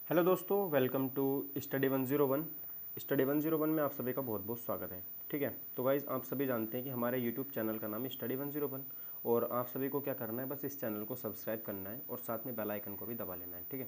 Hello दोस्तों, welcome to study 101 में आप सभी का बहुत बहुत स्वागत है। ठीक है, तो गाइज़ आप सभी जानते हैं कि हमारे यूट्यूब चैनल का नाम है स्टडी 101 और आप सभी को क्या करना है, बस इस चैनल को सब्सक्राइब करना है और साथ में बेल आइकन को भी दबा लेना है। ठीक है,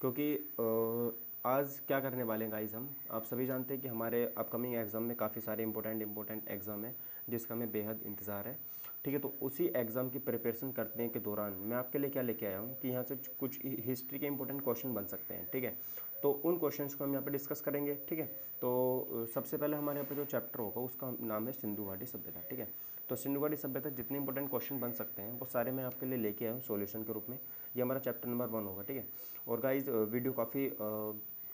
क्योंकि आज क्या करने वाले हैं गाइज़, हम आप सभी जानते हैं कि हमारे अपकमिंग एग्ज़ाम में काफ़ी सारे इंपॉर्टेंट एग्ज़ाम है जिसका हमें बेहद इंतज़ार है। ठीक है, तो उसी एग्ज़ाम की प्रिपरेशन करने के दौरान मैं आपके लिए क्या लेके आया हूँ कि यहाँ से कुछ हिस्ट्री के इंपॉर्टेंट क्वेश्चन बन सकते हैं। ठीक है, तो उन क्वेश्चंस को हम यहाँ पे डिस्कस करेंगे। ठीक है, तो सबसे पहले हमारे यहाँ पे जो चैप्टर होगा उसका नाम है सिंधु घाटी सभ्यता। ठीक है, तो सिंधु घाटी सभ्यता जितने इंपॉर्टेंट क्वेश्चन बन सकते हैं वो सारे मैं आपके लिए लेके आया हूँ सॉल्यूशन के रूप में। ये हमारा चैप्टर नंबर 1 होगा। ठीक है, और गाइज वीडियो काफ़ी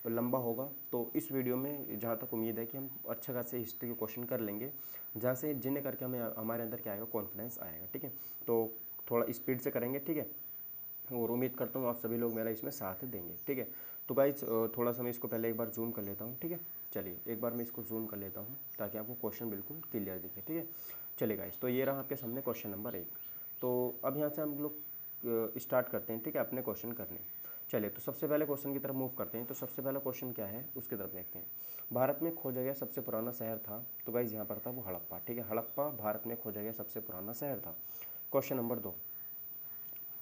लंबा होगा, तो इस वीडियो में जहाँ तक उम्मीद है कि हम अच्छे खासे हिस्ट्री के क्वेश्चन कर लेंगे, जहाँ से जिन्हें करके हमें हमारे अंदर क्या आएगा, कॉन्फिडेंस आएगा। ठीक है, तो थोड़ा स्पीड से करेंगे। ठीक है, और उम्मीद करता हूँ आप सभी लोग मेरा इसमें साथ देंगे। ठीक है, तो गाइज थोड़ा सा मैं इसको पहले एक बार जूम कर लेता हूँ। ठीक है, चलिए एक बार मैं इसको जूम कर लेता हूँ ताकि आपको क्वेश्चन बिल्कुल क्लियर दिखे। ठीक है, चलिए गाइज, तो ये रहा आपके सामने क्वेश्चन नंबर 1। तो अब यहाँ से हम लोग स्टार्ट करते हैं। ठीक है, अपने क्वेश्चन करने। चलिए, तो सबसे पहले क्वेश्चन की तरफ मूव करते हैं। तो सबसे पहला क्वेश्चन क्या है उसकी तरफ देखते हैं। भारत में खोजा गया सबसे पुराना शहर था, तो गाइज यहाँ पर था वो हड़प्पा। ठीक है, हड़प्पा भारत में खोजा गया सबसे पुराना शहर था। Question number 2।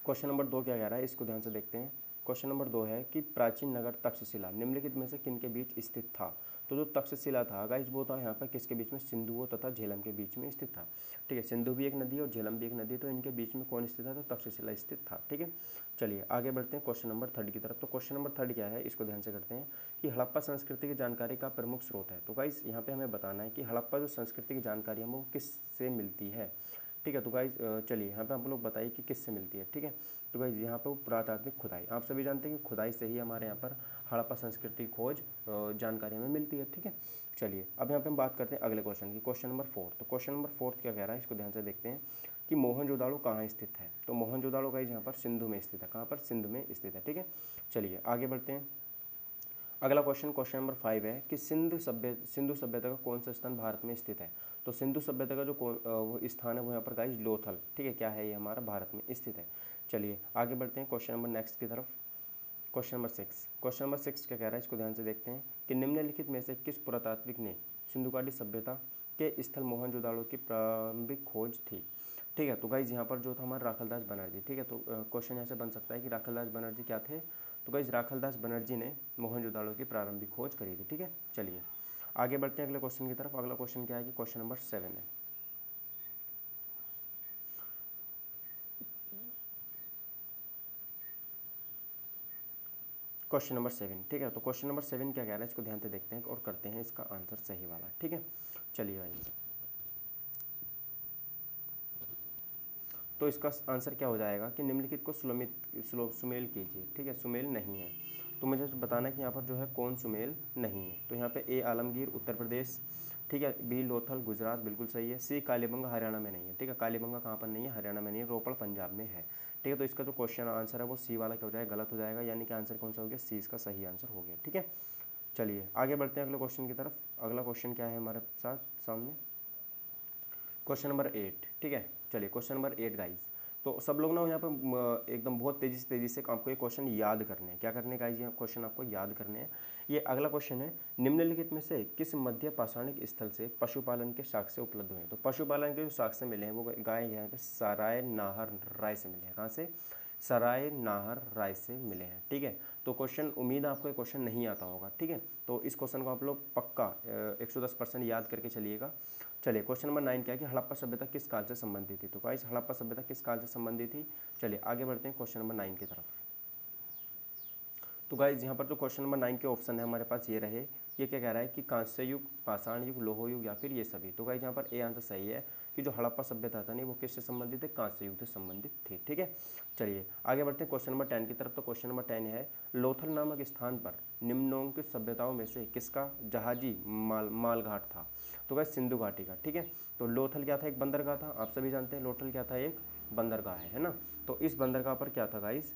क्वेश्चन नंबर 2 क्या कह रहा है, इसको ध्यान से देखते हैं। क्वेश्चन नंबर 2 है कि प्राचीन नगर तक्षशिला निम्नलिखित में से किन के बीच स्थित था। तो जो तक्षशिला था गाइज वो था यहाँ पर किसके बीच में, सिंधु तथा झेलम के बीच में स्थित था। ठीक है, सिंधु भी एक नदी है और झेलम भी एक नदी, तो इनके बीच में कौन स्थित था, तो तक्षशिला स्थित था। ठीक है, चलिए आगे बढ़ते हैं क्वेश्चन नंबर 3 की तरफ। तो क्वेश्चन नंबर 3 क्या है, इसको ध्यान से करते हैं कि हड़प्पा संस्कृति की जानकारी का प्रमुख स्रोत है। तो गाइज यहाँ पे हमें बताना है कि हड़प्पा जो संस्कृति की जानकारी है वो किससे मिलती है। ठीक है, तो गाइज चलिए यहाँ पे आप लोग बताइए कि किससे मिलती है। ठीक है, तो गाइज यहाँ पे पुरातात्विक खुदाई, आप सभी जानते हैं कि खुदाई से ही हमारे यहाँ पर हड़प्पा संस्कृति की खोज जानकारी हमें मिलती है। ठीक है, चलिए अब यहाँ पे हम बात करते हैं अगले क्वेश्चन की, क्वेश्चन नंबर 4। तो क्वेश्चन नंबर 4 क्या कह रहा है, इसको ध्यान से देखते हैं कि मोहनजोदाड़ो कहाँ स्थित है। तो मोहनजोदाड़ो गाइज यहाँ पर सिंधु में स्थित है। कहाँ पर, सिंधु में स्थित है। ठीक है, चलिए आगे बढ़ते हैं। अगला क्वेश्चन, क्वेश्चन नंबर 5 है कि सिंधु सभ्यता का कौन सा स्थान भारत में स्थित है। तो सिंधु सभ्यता का जो वो स्थान है वो यहाँ पर गाइज लोथल। ठीक है, क्या है, ये हमारा भारत में स्थित है। चलिए आगे बढ़ते हैं क्वेश्चन नंबर नेक्स्ट की तरफ। Question number 6। क्वेश्चन नंबर 6 क्या कह रहा है, इसको ध्यान से देखते हैं कि निम्नलिखित में से किस पुरातात्विक ने सिंधु घाटी सभ्यता के स्थल मोहनजोदाड़ो की प्रारंभिक खोज थी। ठीक है, तो गाइज यहाँ पर जो था हमारा राखलदास बनर्जी। ठीक है, तो क्वेश्चन यहाँ से बन सकता है कि राखलदास बनर्जी क्या थे। तो गाइज राखलदास बनर्जी ने मोहनजोदाड़ो की प्रारंभिक खोज करी थी। ठीक है, चलिए आगे बढ़ते हैं अगले क्वेश्चन की तरफ। अगला क्वेश्चन क्या है कि क्वेश्चन नंबर 7 है। Question number 7। ठीक है, तो क्वेश्चन नंबर 7 क्या कह रहा है, इसको ध्यान से देखते हैं और करते हैं इसका आंसर सही वाला। ठीक है, चलिए भाई, तो इसका आंसर क्या हो जाएगा कि निम्नलिखित को सुमेल कीजिए। ठीक है, सुमेल नहीं है, तो मुझे बताना है कि यहाँ पर जो है कौन सुमेल नहीं है। तो यहाँ पे ए आलमगीर उत्तर प्रदेश, ठीक है, बी लोथल गुजरात बिल्कुल सही है, सी कालीबंगा हरियाणा में नहीं है। ठीक है, कालीबंगा कहाँ पर नहीं है, हरियाणा में नहीं है, रोपड़ पंजाब में है। ठीक है, तो इसका जो क्वेश्चन आंसर है वो सी वाला क्या हो जाएगा, गलत हो जाएगा, यानी कि आंसर कौन सा हो गया, सी इसका सही आंसर हो गया। ठीक है, चलिए आगे बढ़ते हैं अगले क्वेश्चन की तरफ। अगला क्वेश्चन क्या है हमारे साथ सामने, क्वेश्चन नंबर 8। ठीक है, चलिए क्वेश्चन नंबर 8 गाइज, तो सब लोग ना यहाँ पर एकदम बहुत तेजी से आपको ये क्वेश्चन याद करने हैं। क्या करने गाइज, ये क्वेश्चन आपको याद करने हैं। ये अगला क्वेश्चन है, निम्नलिखित में से किस मध्य पाषाणिक स्थल से पशुपालन के साक्ष्य उपलब्ध हुए हैं। तो पशुपालन के जो साक्ष्य मिले हैं वो गाय यहाँ पे सराय नाहर राय से मिले हैं। कहाँ से, सराय नाहर राय से मिले हैं। ठीक है, तो क्वेश्चन उम्मीद है आपको ये क्वेश्चन नहीं आता होगा। ठीक है, तो इस क्वेश्चन को आप लोग पक्का 110% याद करके चलिएगा। चलिए क्वेश्चन नंबर 9 क्या है कि हड़प्पा सभ्यता किस काल से संबंधित थी। तो गाइस हड़प्पा सभ्यता किस काल से संबंधित थी। चलिए आगे बढ़ते हैं क्वेश्चन नंबर 9 की तरफ। तो गाइज यहाँ पर जो क्वेश्चन नंबर 9 के ऑप्शन है हमारे पास ये रहे, ये क्या कह रहा है कि कांस्य युग, पाषाण युग, लोह युग या फिर ये सभी। तो गाइज यहाँ पर ए आंसर सही है कि जो हड़प्पा सभ्यता था नहीं वो किससे संबंधित है, कांस्य युग से संबंधित थी। ठीक है, चलिए आगे बढ़ते हैं क्वेश्चन नंबर 10 की तरफ। तो क्वेश्चन नंबर 10 है, लोथल नामक स्थान पर निम्नलिखित सभ्यताओं में से किसका जहाजी माल घाट था। तो गाइज सिंधु घाटी का। ठीक है, तो लोथल क्या था, एक बंदरगाह था, आप सभी जानते हैं लोथल क्या था, एक बंदरगाह है ना। तो इस बंदरगाह पर क्या था गाइज,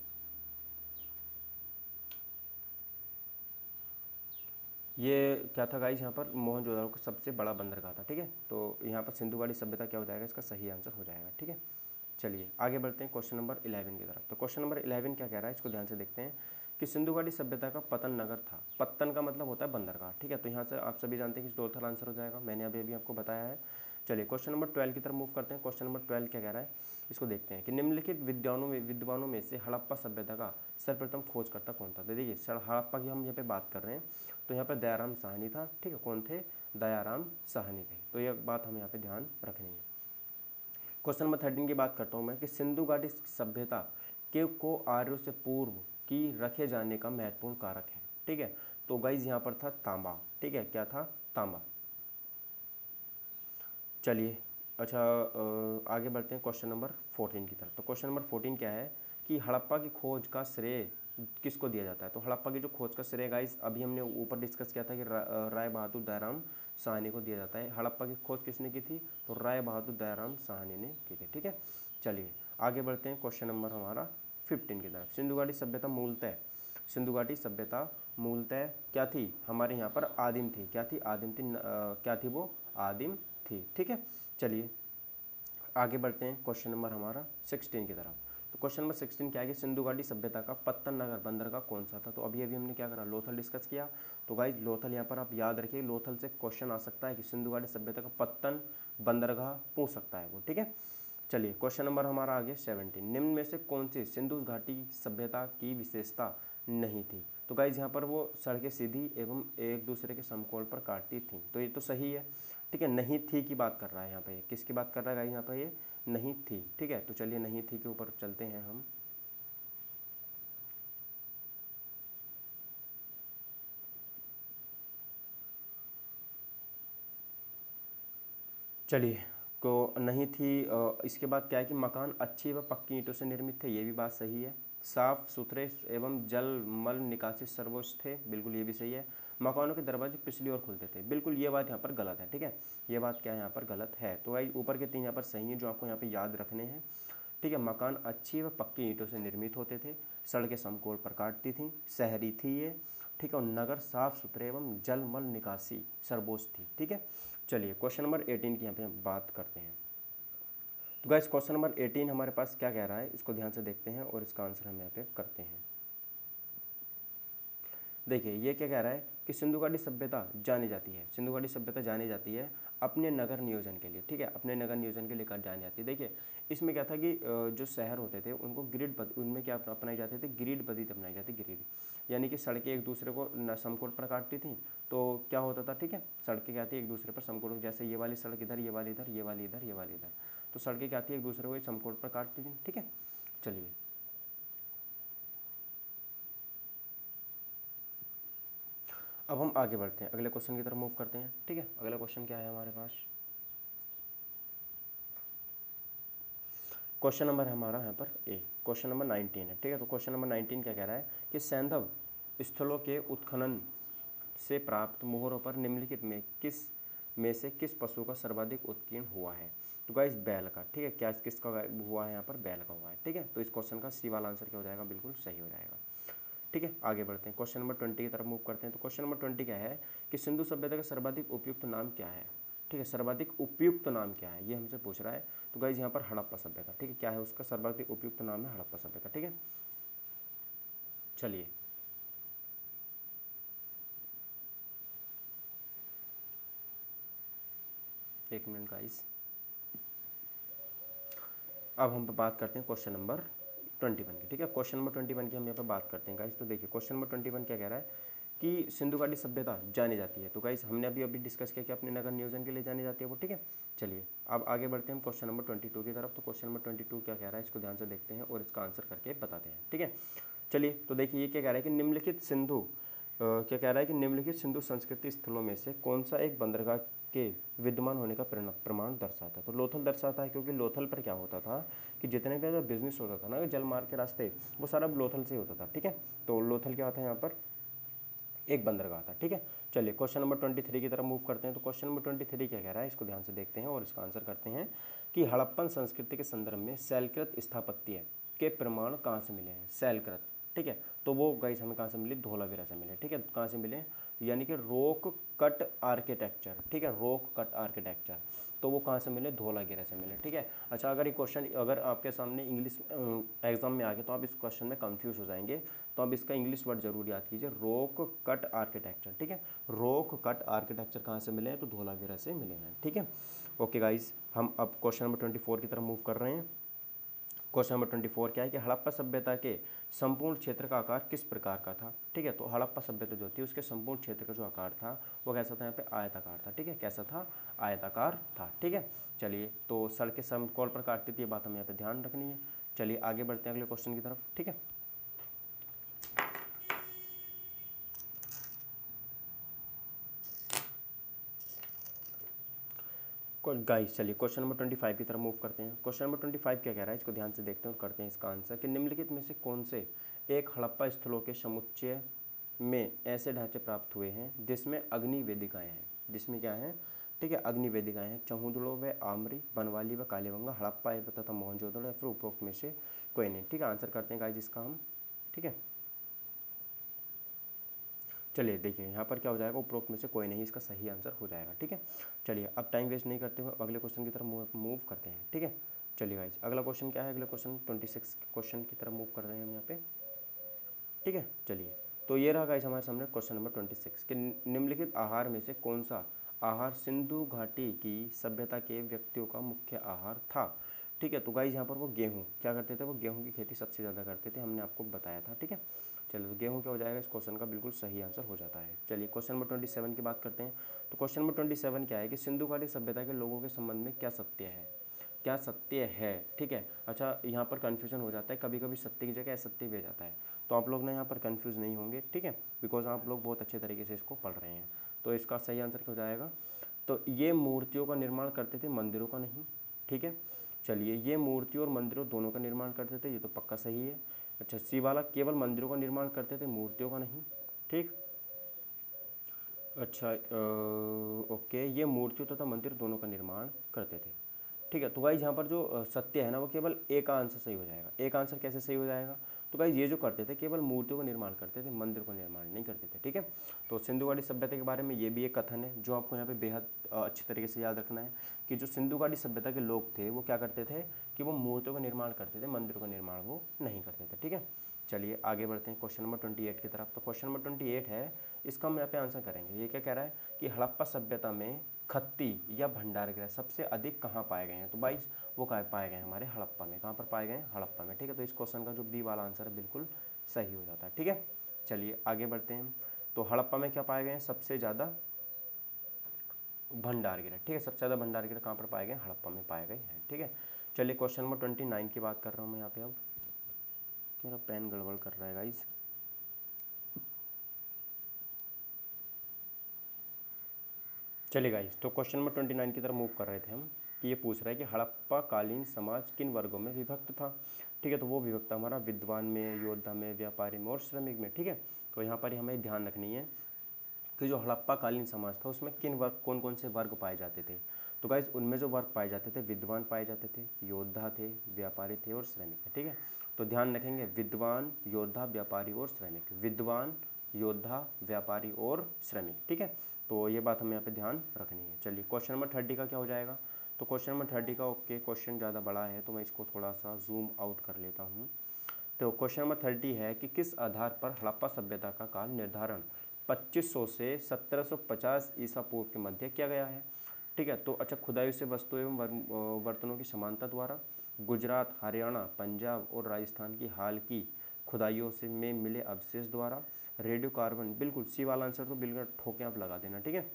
ये क्या था गाइज, यहाँ पर मोहनजोदड़ो का सबसे बड़ा बंदरगाह था। ठीक है, तो यहाँ पर सिंधु घाटी सभ्यता क्या हो जाएगा, इसका सही आंसर हो जाएगा। ठीक है, चलिए आगे बढ़ते हैं क्वेश्चन नंबर 11 की तरफ। तो क्वेश्चन नंबर 11 क्या कह रहा है, इसको ध्यान से देखते हैं कि सिंधु घाटी सभ्यता का पतन नगर था। पत्तन का मतलब होता है बंदरगाह, ठीक है। तो यहाँ से आप सभी जानते हैं कि लोथल आंसर हो जाएगा, मैंने अभी आपको बताया है। चलिए क्वेश्चन नंबर 12 की तरफ मूव करते हैं। क्वेश्चन नंबर 12 क्या कह रहा है, इसको देखते हैं कि निम्नलिखित विद्वानों में से हड़प्पा सभ्यता का सर्वप्रथम खोजकर्ता कौन था। तो देखिए हड़प्पा की हम यहाँ पे बात कर रहे हैं, तो यहाँ पर दयाराम साहनी था, ठीक है। कौन थे, दयाराम साहनी थे। तो यह बात हम यहाँ पे ध्यान रखनी है। क्वेश्चन नंबर 13 की बात करता हूँ मैं कि सिंधु घाटी सभ्यता के को आर्यों से पूर्व की रखे जाने का महत्वपूर्ण कारक है, ठीक है। तो गाइज यहाँ पर था तांबा, ठीक है। क्या था, तांबा। चलिए अच्छा आगे बढ़ते हैं क्वेश्चन नंबर 14 की तरफ। तो क्वेश्चन नंबर 14 क्या है कि हड़प्पा की खोज का श्रेय किसको दिया जाता है। तो हड़प्पा की जो खोज का श्रेय गाइस अभी हमने ऊपर डिस्कस किया था कि राय बहादुर दयाराम साहनी को दिया जाता है। हड़प्पा की खोज किसने की थी, तो राय बहादुर दयाराम साहनी ने की थी, ठीक है। चलिए आगे बढ़ते हैं क्वेश्चन नंबर हमारा 15 की तरफ। सिंधु घाटी सभ्यता मूलतः, सिंधु घाटी सभ्यता मूलतः क्या थी, हमारे यहाँ पर आदिम थी। क्या थी, आदिम थी। क्या थी वो, आदिम थी, ठीक है। चलिए आगे बढ़ते हैं क्वेश्चन नंबर हमारा 16 की तरफ। तो क्वेश्चन नंबर 16 क्या है कि सिंधु घाटी सभ्यता का पत्तन नगर बंदरगाह कौन सा था। तो अभी हमने क्या करा, लोथल डिस्कस किया। तो गाइज लोथल यहाँ पर आप याद रखिए, लोथल से क्वेश्चन आ सकता है कि सिंधु घाटी सभ्यता का पत्तन बंदरगाह पूछ सकता है वो, ठीक है। चलिए क्वेश्चन नंबर हमारा आगे 17, निम्न में से कौन सी सिंधु घाटी सभ्यता की विशेषता नहीं थी। तो गाइज यहाँ पर वो सड़कें सीधी एवं एक दूसरे के समकोण पर काटती थी, तो ये तो सही है, ठीक है। नहीं थी की बात कर रहा है यहाँ पे, किसकी बात कर रहा है गाइज यहाँ पर, ये नहीं थी, ठीक है। तो चलिए नहीं थी के ऊपर चलते हैं हम। चलिए को नहीं थी। इसके बाद क्या है कि मकान अच्छी व पक्की ईंटों से निर्मित थे, ये भी बात सही है। साफ सुथरे एवं जल मल निकासी सर्वोच्च थे, बिल्कुल ये भी सही है। मकानों के दरवाजे पिछली ओर खुलते थे, बिल्कुल ये बात यहाँ पर गलत है, ठीक है। ये बात क्या है यहाँ पर गलत है। तो भाई ऊपर के 3 यहाँ पर सही है जो आपको यहाँ पे याद रखने हैं, ठीक है। मकान अच्छी व पक्की ईंटों से निर्मित होते थे, सड़कें समकोण पर काटती थीं, शहरी थी ये, ठीक है। और नगर साफ सुथरे एवं जल मल निकासी सर्वोच्च थी, ठीक है। चलिए क्वेश्चन नंबर 18 की यहाँ पे हम बात करते हैं। तो गाइस क्वेश्चन नंबर 18 हमारे पास क्या कह रहा है, इसको ध्यान से देखते हैं और इसका आंसर हम यहाँ पे करते हैं। देखिए ये क्या कह रहा है कि सिंधु घाटी सभ्यता जानी जाती है, सिंधु घाटी सभ्यता जानी जाती है अपने नगर नियोजन के लिए, ठीक है। अपने नगर नियोजन के लिए जानी जाती है। देखिए इसमें क्या था कि जो शहर होते थे उनको उनमें क्या अपनाई जाते थे, ग्रिड पद्धति अपनाई जाती, ग्रिड यानी कि सड़कें एक दूसरे को समकोण पर काटती थी। तो क्या होता था, ठीक है, सड़कें क्या थी एक दूसरे पर समकोण, जैसे ये वाली सड़क इधर, ये वाली इधर, ये वाली इधर, ये वाली इधर, तो सड़कें क्या थी एक दूसरे को समकोण पर काटती थी, ठीक है। चलिए अब हम आगे बढ़ते हैं, अगले क्वेश्चन की तरफ मूव करते हैं, ठीक है। अगला क्वेश्चन क्या है हमारे पास, क्वेश्चन नंबर हमारा यहाँ पर ए, क्वेश्चन नंबर 19 है, ठीक है। तो क्वेश्चन नंबर 19 क्या कह रहा है कि सैंधव स्थलों के उत्खनन से प्राप्त मोहरों पर निम्नलिखित में से किस पशु का सर्वाधिक उत्कीर्ण हुआ है। तो गाइस बैल का, ठीक है। क्या किसका हुआ है यहाँ पर, बैल का हुआ है, ठीक है। तो इस क्वेश्चन का सी वाला आंसर क्या हो जाएगा, बिल्कुल सही हो जाएगा, ठीक है। आगे बढ़ते हैं क्वेश्चन नंबर 20 की तरफ मूव करते हैं। तो क्वेश्चन नंबर 20 क्या है कि सिंधु सभ्यता का सर्वाधिक उपयुक्त नाम क्या है, ठीक है। सर्वाधिक उपयुक्त नाम क्या है ये हमसे पूछ रहा है। तो गाइज यहाँ पर हड़प्पा सभ्यता, ठीक है। क्या है उसका सर्वाधिक उपयुक्त नाम है हड़प्पा सभ्यता, ठीक है। चलिए एक मिनट गाइस, अब हम बात करते हैं क्वेश्चन नंबर 21 की, ठीक है। क्वेश्चन नंबर 21 की हम यहाँ पर बात करते हैं गाइस। तो देखिए क्वेश्चन नंबर 21 क्या कह रहा है कि सिंधु घाटी सभ्यता जानी जाती है। तो गाइस हमने अभी डिस्कस किया कि अपने नगर नियोजन के लिए जानी जाती है वो, ठीक है। चलिए अब आगे बढ़ते हैं हम क्वेश्चन नंबर 22 की तरफ। तो क्वेश्चन नंबर 22 क्या कह रहा है, इसको ध्यान से देखते हैं और इसका आंसर करके बताते हैं, ठीक है। चलिए तो देखिए ये क्या कह रहा है कि निम्नलिखित सिंधु क्या कह रहा है कि निम्नलिखित सिंधु संस्कृति स्थलों में से कौन सा एक बंदरगाह के विद्यमान होने का प्रमाण दर्शाता है। तो लोथल दर्शाता है, क्योंकि लोथल पर क्या होता था कि जितने भी जो बिजनेस होता था ना जल मार्ग के रास्ते, वो सारा लोथल से होता था, ठीक है। तो लोथल क्या होता है यहाँ पर, एक बंदरगाह था, ठीक है। चलिए क्वेश्चन नंबर 23 की तरफ मूव करते हैं। तो क्वेश्चन नंबर 23 क्या कह रहा है, इसको ध्यान से देखते हैं और इसका आंसर करते हैं कि हड़प्पन संस्कृति के संदर्भ में शैलकृत स्थापत्य के प्रमाण कहाँ से मिले हैं, शैलकृत, ठीक है। तो वो गाइस हमें कहाँ से मिले, धोलावीरा से मिले, ठीक है। कहाँ से मिले, यानी कि रॉक कट आर्किटेक्चर, ठीक है, रॉक कट आर्किटेक्चर। तो वो कहाँ से मिले, धौलागिरी से मिले। ठीक है। अच्छा, अगर ये क्वेश्चन अगर आपके सामने इंग्लिश एग्जाम में आ गया तो आप इस क्वेश्चन में कंफ्यूज हो जाएंगे, तो आप इसका इंग्लिश वर्ड जरूर याद कीजिए, रॉक कट आर्किटेक्चर। ठीक है, रॉक कट आर्किटेक्चर कहाँ से मिले हैं, तो धौलागिरी से मिले हैं। ठीक है। ओके गाइज, हम अब क्वेश्चन नंबर 24 की तरफ मूव कर रहे हैं। क्वेश्चन नंबर 24 क्या है कि हड़प्पा सभ्यता के संपूर्ण क्षेत्र का आकार किस प्रकार का था। ठीक है, तो हड़प्पा सभ्यता जो थी उसके संपूर्ण क्षेत्र का जो आकार था वो कैसा था, यहाँ पे आयताकार था। ठीक है, कैसा था, आयताकार था। ठीक है। चलिए, तो सड़कें समकोण पर काटती थी, ये बात हमें यहाँ पे ध्यान रखनी है। चलिए आगे बढ़ते हैं अगले क्वेश्चन की तरफ। ठीक है। गाइस चलिए क्वेश्चन नंबर 25 की तरफ मूव करते हैं। क्वेश्चन नंबर 25 क्या कह रहा है, इसको ध्यान से देखते हैं और करते हैं इसका आंसर कि निम्नलिखित में से कौन से एक हड़प्पा स्थलों के समुच्चय में ऐसे ढांचे प्राप्त हुए हैं जिसमें अग्नि वेदिकाएं हैं। जिसमें क्या है, ठीक है, अग्नि वेदिकाएं हैं। चहुंदड़ो व आमरी, बनवाली व कालीबंगा, हड़प्पा तथा मोहनजोदड़ो या फिर उपरोक्त में से कोई नहीं। ठीक है, आंसर करते हैं गाइस इसका हम। ठीक है, चलिए देखिए यहाँ पर क्या हो जाएगा, उपरोक्त में से कोई नहीं इसका सही आंसर हो जाएगा। ठीक है। चलिए अब टाइम वेस्ट नहीं करते हुए अगले क्वेश्चन की तरफ मूव करते हैं। ठीक है। चलिए गाइस, अगला क्वेश्चन क्या है, अगला क्वेश्चन 26 क्वेश्चन की तरफ मूव कर रहे हैं हम यहाँ पे। ठीक है। चलिए, तो ये रहा गाइस हमारे सामने क्वेश्चन नंबर 26 कि निम्नलिखित आहार में से कौन सा आहार सिंधु घाटी की सभ्यता के व्यक्तियों का मुख्य आहार था। ठीक है, तो गाइस यहाँ पर वो गेहूँ क्या करते थे, वो गेहूँ की खेती सबसे ज़्यादा करते थे, हमने आपको बताया था। ठीक है। चलिए, तो गेहूँ क्या हो जाएगा, इस क्वेश्चन का बिल्कुल सही आंसर हो जाता है। चलिए क्वेश्चन नंबर 27 की बात करते हैं। तो क्वेश्चन नंबर 27 क्या है कि सिंधु घाटी सभ्यता के लोगों के संबंध में क्या सत्य है, क्या सत्य है। ठीक है। अच्छा, यहाँ पर कन्फ्यूजन हो जाता है, कभी कभी सत्य की जगह असत्य भी आ जाता है, तो आप लोग ना यहाँ पर कन्फ्यूज नहीं होंगे। ठीक है, बिकॉज आप लोग बहुत अच्छे तरीके से इसको पढ़ रहे हैं। तो इसका सही आंसर क्या हो जाएगा, तो ये मूर्तियों का निर्माण करते थे, मंदिरों का नहीं। ठीक है। चलिए, ये मूर्तियों और मंदिरों दोनों का निर्माण करते थे, ये तो पक्का सही है। अच्छा, सी वाला केवल मंदिरों का निर्माण करते थे, मूर्तियों का नहीं। ठीक। अच्छा, ओके, ये मूर्तियों तथा मंदिर दोनों का निर्माण करते थे। ठीक है, तो गाइज यहाँ पर जो सत्य है ना वो केवल एक आंसर सही हो जाएगा। एक आंसर कैसे सही हो जाएगा, तो गाइज ये जो करते थे केवल मूर्तियों का निर्माण करते थे, मंदिर को निर्माण नहीं करते थे। ठीक है। तो सिंधु घाटी सभ्यता के बारे में ये भी एक कथन है जो आपको यहाँ पे बेहद अच्छी तरीके से याद रखना है कि जो सिंधु घाटी सभ्यता के लोग थे वो क्या करते थे कि वो मूर्तियों का निर्माण करते थे, मंदिरों का निर्माण वो नहीं करते थे। ठीक है। चलिए आगे बढ़ते हैं क्वेश्चन नंबर 28 की तरफ। तो क्वेश्चन नंबर 28 है, इसका हम यहाँ पे आंसर करेंगे। ये क्या कह रहा है कि हड़प्पा सभ्यता में खत्ती या भंडार गृह सबसे अधिक कहाँ पाए गए हैं। तो भाई वो कहाँ पाए गए हमारे हड़प्पा में। कहाँ पर पाए गए, हड़प्पा में। ठीक है, तो इस क्वेश्चन का जो बी वाला आंसर है बिल्कुल सही हो जाता है। ठीक है। चलिए आगे बढ़ते हैं। तो हड़प्पा में क्या पाए गए हैं, सबसे ज़्यादा भंडार गृह। ठीक है, सबसे ज़्यादा भंडार गृह कहाँ पर पाए गए, हड़प्पा में पाए गए हैं। ठीक है। चलिए क्वेश्चन नंबर 29 की बात कर रहा हूँ मैं यहाँ पे। अब मेरा पेन गड़बड़ कर रहा है गाइज। चलिए गाइस, तो क्वेश्चन नंबर 29 की तरफ मूव कर रहे थे हम कि ये पूछ रहा है कि हड़प्पा कालीन समाज किन वर्गों में विभक्त था। ठीक है, तो वो विभक्त हमारा विद्वान में, योद्धा में, व्यापारी में और श्रमिक में। ठीक है, तो यहाँ पर हमें ध्यान रखनी है कि जो हड़प्पा कालीन समाज था उसमें किन वर्ग, कौन कौन से वर्ग पाए जाते थे। तो गाइस उनमें जो वर्ग पाए जाते थे, विद्वान पाए जाते थे, योद्धा थे, व्यापारी थे और श्रमिक थे। ठीक है, तो ध्यान रखेंगे विद्वान, योद्धा, व्यापारी और श्रमिक। विद्वान, योद्धा, व्यापारी और श्रमिक। ठीक है, तो ये बात हमें यहाँ पे ध्यान रखनी है। चलिए क्वेश्चन नंबर 30 का क्या हो जाएगा, तो क्वेश्चन नंबर 30 का ओके, क्वेश्चन ज़्यादा बड़ा है तो मैं इसको थोड़ा सा जूम आउट कर लेता हूँ। तो क्वेश्चन नंबर 30 है कि किस आधार पर हड़प्पा सभ्यता का काल निर्धारण 2500 से 1750 ईसा पूर्व के मध्य किया गया है। ठीक है, तो अच्छा, खुदाई से वस्तु एवं बर्तनों की समानता द्वारा, गुजरात, हरियाणा, पंजाब और राजस्थान की हाल की खुदाइयों से में मिले अवशेष द्वारा, रेडियो कार्बन, बिल्कुल सी वाला आंसर तो बिल्कुल ठोके आप लगा देना। ठीक है,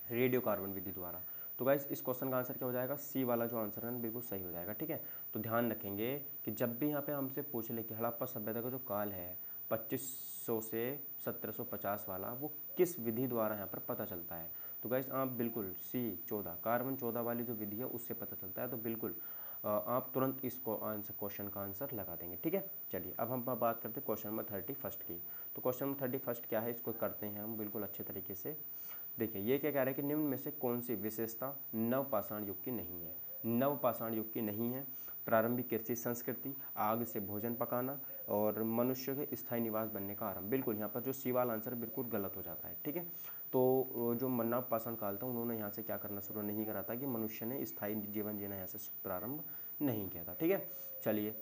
रेडियो कार्बन विधि द्वारा। तो गाइस इस क्वेश्चन का आंसर क्या हो जाएगा, सी वाला जो आंसर है बिल्कुल सही हो जाएगा। ठीक है, तो ध्यान रखेंगे कि जब भी यहाँ पे हमसे पूछ ले कि हड़प्पा सभ्यता का जो काल है 2500 से 1750 वाला, वो किस विधि द्वारा यहाँ पर पता चलता है, तो गाइस आप बिल्कुल सी 14 कार्बन 14 वाली जो विधि है उससे पता चलता है। तो बिल्कुल आप तुरंत इसको आंसर, क्वेश्चन का आंसर लगा देंगे। ठीक है, चलिए अब हम बात करते हैं क्वेश्चन नंबर 31 की। तो क्वेश्चन नंबर 31 क्या है, इसको करते हैं हम बिल्कुल अच्छे तरीके से। देखिए ये क्या कह रहा है कि निम्न में से कौन सी विशेषता नवपाषाण युग की नहीं है। नवपाषाण युग की नहीं है प्रारंभिक कृषि संस्कृति, आग से भोजन पकाना, और मनुष्य के स्थायी निवास बनने का आरंभ। बिल्कुल यहाँ पर जो सी वाला आंसर बिल्कुल गलत हो जाता है, ठीक है। तो जो मन्नाव पाषाण काल था उन्होंने यहाँ से क्या करना शुरू नहीं करा था कि मनुष्य ने स्थायी जीवन जीना यहाँ से प्रारंभ नहीं किया था, ठीक है। चलिए,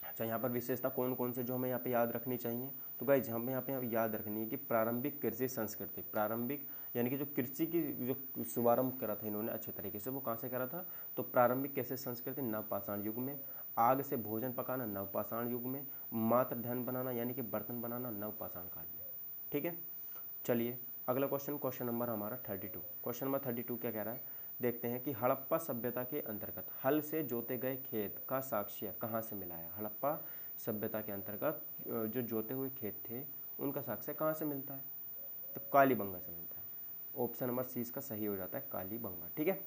अच्छा यहाँ पर विशेषता कौन कौन से जो हमें यहाँ पे याद रखनी चाहिए, तो गाइज हमें यहाँ पे याद रखनी है कि प्रारंभिक कृषि संस्कृति, प्रारंभिक यानी कि जो कृषि की जो शुभारंभ करा था इन्होंने अच्छे तरीके से, वो कहाँ से करा था, तो प्रारंभिक कृषि संस्कृति नवपाषाण युग में, आग से भोजन पकाना नवपाषाण युग में, मात्र धन बनाना यानी कि बर्तन बनाना नवपाषाण काल में, ठीक है। चलिए अगला क्वेश्चन, क्वेश्चन नंबर हमारा 32। क्वेश्चन नंबर 32 क्या कह रहा है, देखते हैं कि हड़प्पा सभ्यता के अंतर्गत हल से जोते गए खेत का साक्ष्य कहाँ से मिला है। हड़प्पा सभ्यता के अंतर्गत जो जोते हुए खेत थे उनका साक्ष्य कहाँ से मिलता है, तो कालीबंगा से मिलता है। ऑप्शन नंबर सी इसका सही हो जाता है, कालीबंगा, ठीक है।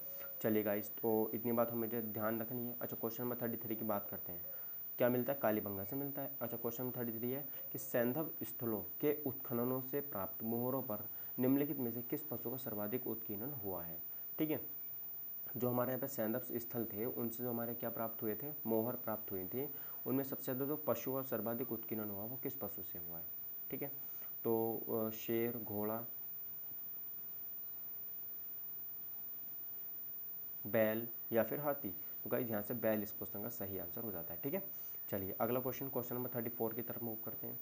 चलिए गाइस, तो इतनी बात हमें ध्यान रखनी है। अच्छा क्वेश्चन नंबर 33 की बात करते हैं, क्या मिलता है, कालीबंगा से मिलता है। अच्छा क्वेश्चन नंबर 33 है कि सैंधव स्थलों के उत्खननों से प्राप्त मोहरों पर निम्नलिखित में से किस पशु का सर्वाधिक उत्खनन हुआ है, ठीक है। जो हमारे यहाँ पे सैंधव स्थल थे उनसे जो हमारे क्या प्राप्त हुए थे, मोहर प्राप्त हुई थी, उनमें सबसे ज़्यादा जो पशु और सर्वाधिक उत्खनन हुआ वो किस पशु से हुआ है, ठीक है। तो शेर, घोड़ा, बैल या फिर हाथी, तो गाइस यहाँ से बैल इस क्वेश्चन का सही आंसर हो जाता है, ठीक है। चलिए अगला क्वेश्चन, क्वेश्चन नंबर 34 की तरफ मूव करते हैं।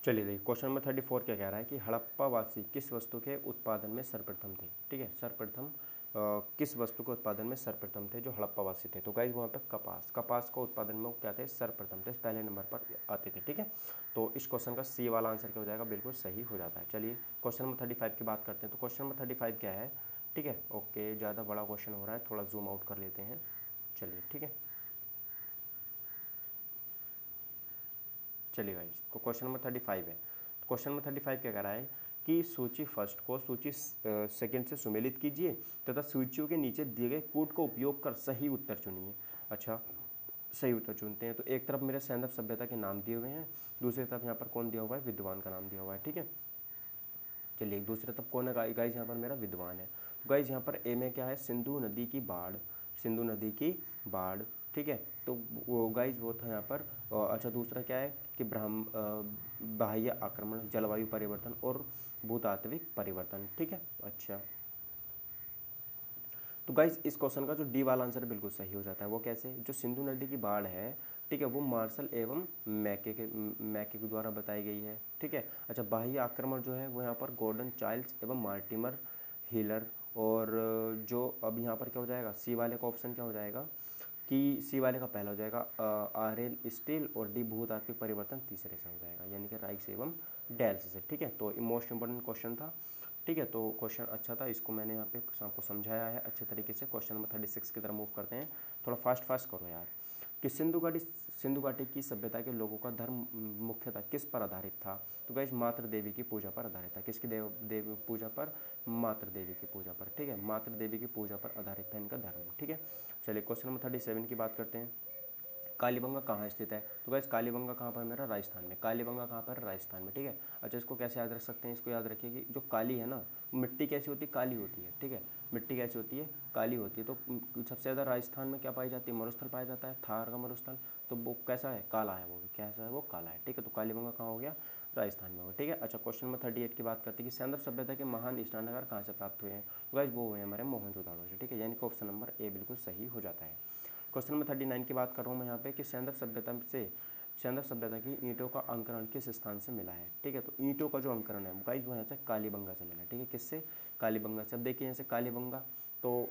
चलिए देखिए क्वेश्चन नंबर 34 क्या कह रहा है कि हड़प्पा वासी किस वस्तु के उत्पादन में सर्वप्रथम थे, ठीक है। सर्वप्रथम किस वस्तु के उत्पादन में सर्वप्रथम थे जो हड़प्पा वासी थे, तो गाइज वहाँ पे कपास, कपास का उत्पादन में वो क्या थे, सर्वप्रथम थे, पहले नंबर पर आते थे, ठीक है। तो इस क्वेश्चन का सी वाला आंसर क्या हो जाएगा, बिल्कुल सही हो जाता है। चलिए क्वेश्चन नंबर 35 की बात करते हैं। तो क्वेश्चन नंबर 35 क्या है, ठीक है, ओके, ज़्यादा बड़ा क्वेश्चन हो रहा है, थोड़ा जूम आउट कर लेते हैं। चलिए ठीक है, चलिए गाइस, तो क्वेश्चन नंबर 35 है। क्वेश्चन नंबर 35 क्या कह रहा है कि सूची फर्स्ट को सूची सेकंड से सुमेलित कीजिए तथा सूचियों के नीचे दिए गए कोड का उपयोग कर सही उत्तर चुनिए। अच्छा, सही उत्तर चुनते हैं। तो एक तरफ मेरे सैंधव सभ्यता के नाम दिए हुए हैं, दूसरी तरफ यहाँ पर कौन दिया हुआ है, विद्वान का नाम दिया हुआ है, ठीक है। चलिए दूसरी तरफ कौन है गाइज, यहाँ पर मेरा विद्वान है। तो गाइज यहाँ पर ए में क्या है, सिंधु नदी की बाढ़, सिंधु नदी की बाढ़, ठीक है। तो वो गाइज वो था यहाँ पर। अच्छा दूसरा क्या है कि बाह्य आक्रमण, जलवायु परिवर्तन और भूतात्विक परिवर्तन, ठीक है। अच्छा, तो गाइज इस क्वेश्चन का जो डी वाला आंसर बिल्कुल सही हो जाता है। वो कैसे, जो सिंधु नदी की बाढ़ है, ठीक है, वो मार्शल एवं मैके के द्वारा बताई गई है, ठीक है। अच्छा, बाह्य आक्रमण जो है वो यहाँ पर गॉर्डन चाइल्ड्स एवं मार्टिमर हीलर, और जो अब यहाँ पर क्या हो जाएगा, सी वाले का ऑप्शन क्या हो जाएगा कि सी वाले का पहला हो जाएगा आरएल स्टील, और डी भूतात्विक परिवर्तन तीसरे से हो जाएगा, यानी कि राइस एवं डेल्स से, ठीक है। तो मोस्ट इंपॉर्टेंट क्वेश्चन था, ठीक है। तो क्वेश्चन अच्छा था, इसको मैंने यहाँ पे आपको समझाया है अच्छे तरीके से। क्वेश्चन नंबर 36 की तरफ मूव करते हैं, थोड़ा फास्ट फास्ट करो यार। कि सिंधु घाटी की सभ्यता के लोगों का धर्म मुख्यतः किस पर आधारित था, तो गाइस मातृ देवी की पूजा पर आधारित था। किसकी देवी पूजा पर, मातृ देवी की पूजा पर, ठीक है, मातृ देवी की पूजा पर आधारित था इनका धर्म, ठीक है। चलिए क्वेश्चन नंबर 37 की बात करते हैं। कालीबंगा कहाँ स्थित है, तो गाइस कालीबंगा कहाँ पर, मेरा राजस्थान में। कालीबंगा कहाँ पर, राजस्थान में, ठीक है। अच्छा, इसको कैसे याद रख सकते हैं, इसको याद रखिए कि जो काली है ना, मिट्टी कैसी होती है, काली होती है, ठीक है। मिट्टी कैसी होती है, काली होती है। तो सबसे ज़्यादा राजस्थान में क्या पाई जाती है, मरुस्थल पाया जाता है, थार का मरुस्थल। तो वो कैसा है, काला है, वो भी कैसा है, वो काला है, ठीक है। तो कालीबंगा कहाँ हो गया, राजस्थान में होगा, ठीक है। अच्छा क्वेश्चन नंबर 38 की बात करते हैं कि सैंधव सभ्यता के महान स्नानागार कहाँ से प्राप्त हुए हैं, तो गाइस वो हुए हमारे मोहनजोदाड़ो से, ठीक है। यानी कि ऑप्शन नंबर ए बिल्कुल सही हो जाता है। क्वेश्चन नंबर 39 की बात कर रहा हूँ मैं यहाँ पे कि सैंधव सभ्यता की ईंटों का अंकरण किस स्थान से मिला है, ठीक है। तो ईंटों का जो अंकरण है गाइस वो यहाँ से कालीबंगा से मिला, ठीक है। किससे, कालीबंगा से। अब देखिए यहाँ से कालीबंगा, तो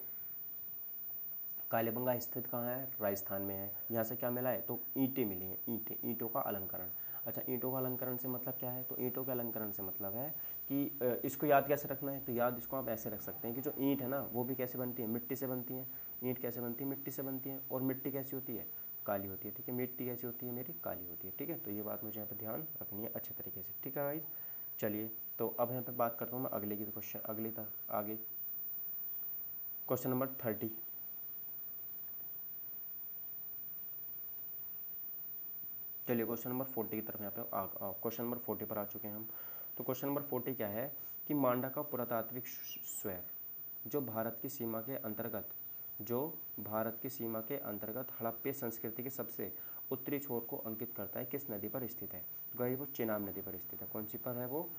कालीबंगा स्थित कहाँ है, राजस्थान में है। यहाँ से क्या मिला है, तो ईंटें मिली हैं, ईंटों का अलंकरण। अच्छा, ईंटों का अलंकरण से मतलब क्या है, तो ईंटों के अलंकरण से मतलब है कि इसको याद कैसे रखना है, तो याद इसको आप ऐसे रख सकते हैं कि जो ईंट है ना वो भी कैसे बनती है, मिट्टी से बनती है। ईंट कैसे बनती है, मिट्टी से बनती है, और मिट्टी कैसी होती है, काली होती है, ठीक है। मिट्टी कैसी होती है, मेरी काली होती है, ठीक है। तो ये बात मुझे यहाँ पर ध्यान रखनी है अच्छे तरीके से, ठीक है गाइज। चलिए, तो अब यहाँ पे बात करता हूँ मैं अगले की, क्वेश्चन अगली था आगे, क्वेश्चन नंबर 30। चलिए क्वेश्चन नंबर 40 की तरफ यहाँ पे क्वेश्चन नंबर 40 पर आ चुके हैं हम। तो क्वेश्चन नंबर 40 क्या है कि मांडा का पुरातात्विक स्क्वायर जो भारत की सीमा के अंतर्गत जो भारत की सीमा के अंतर्गत हड़प्पा संस्कृति के सबसे उत्तरी छोर को अंकित करता है किस नदी पर स्थित है? तो गाइस वो चेनाब नदी पर स्थित है। कौन सी पर है वो?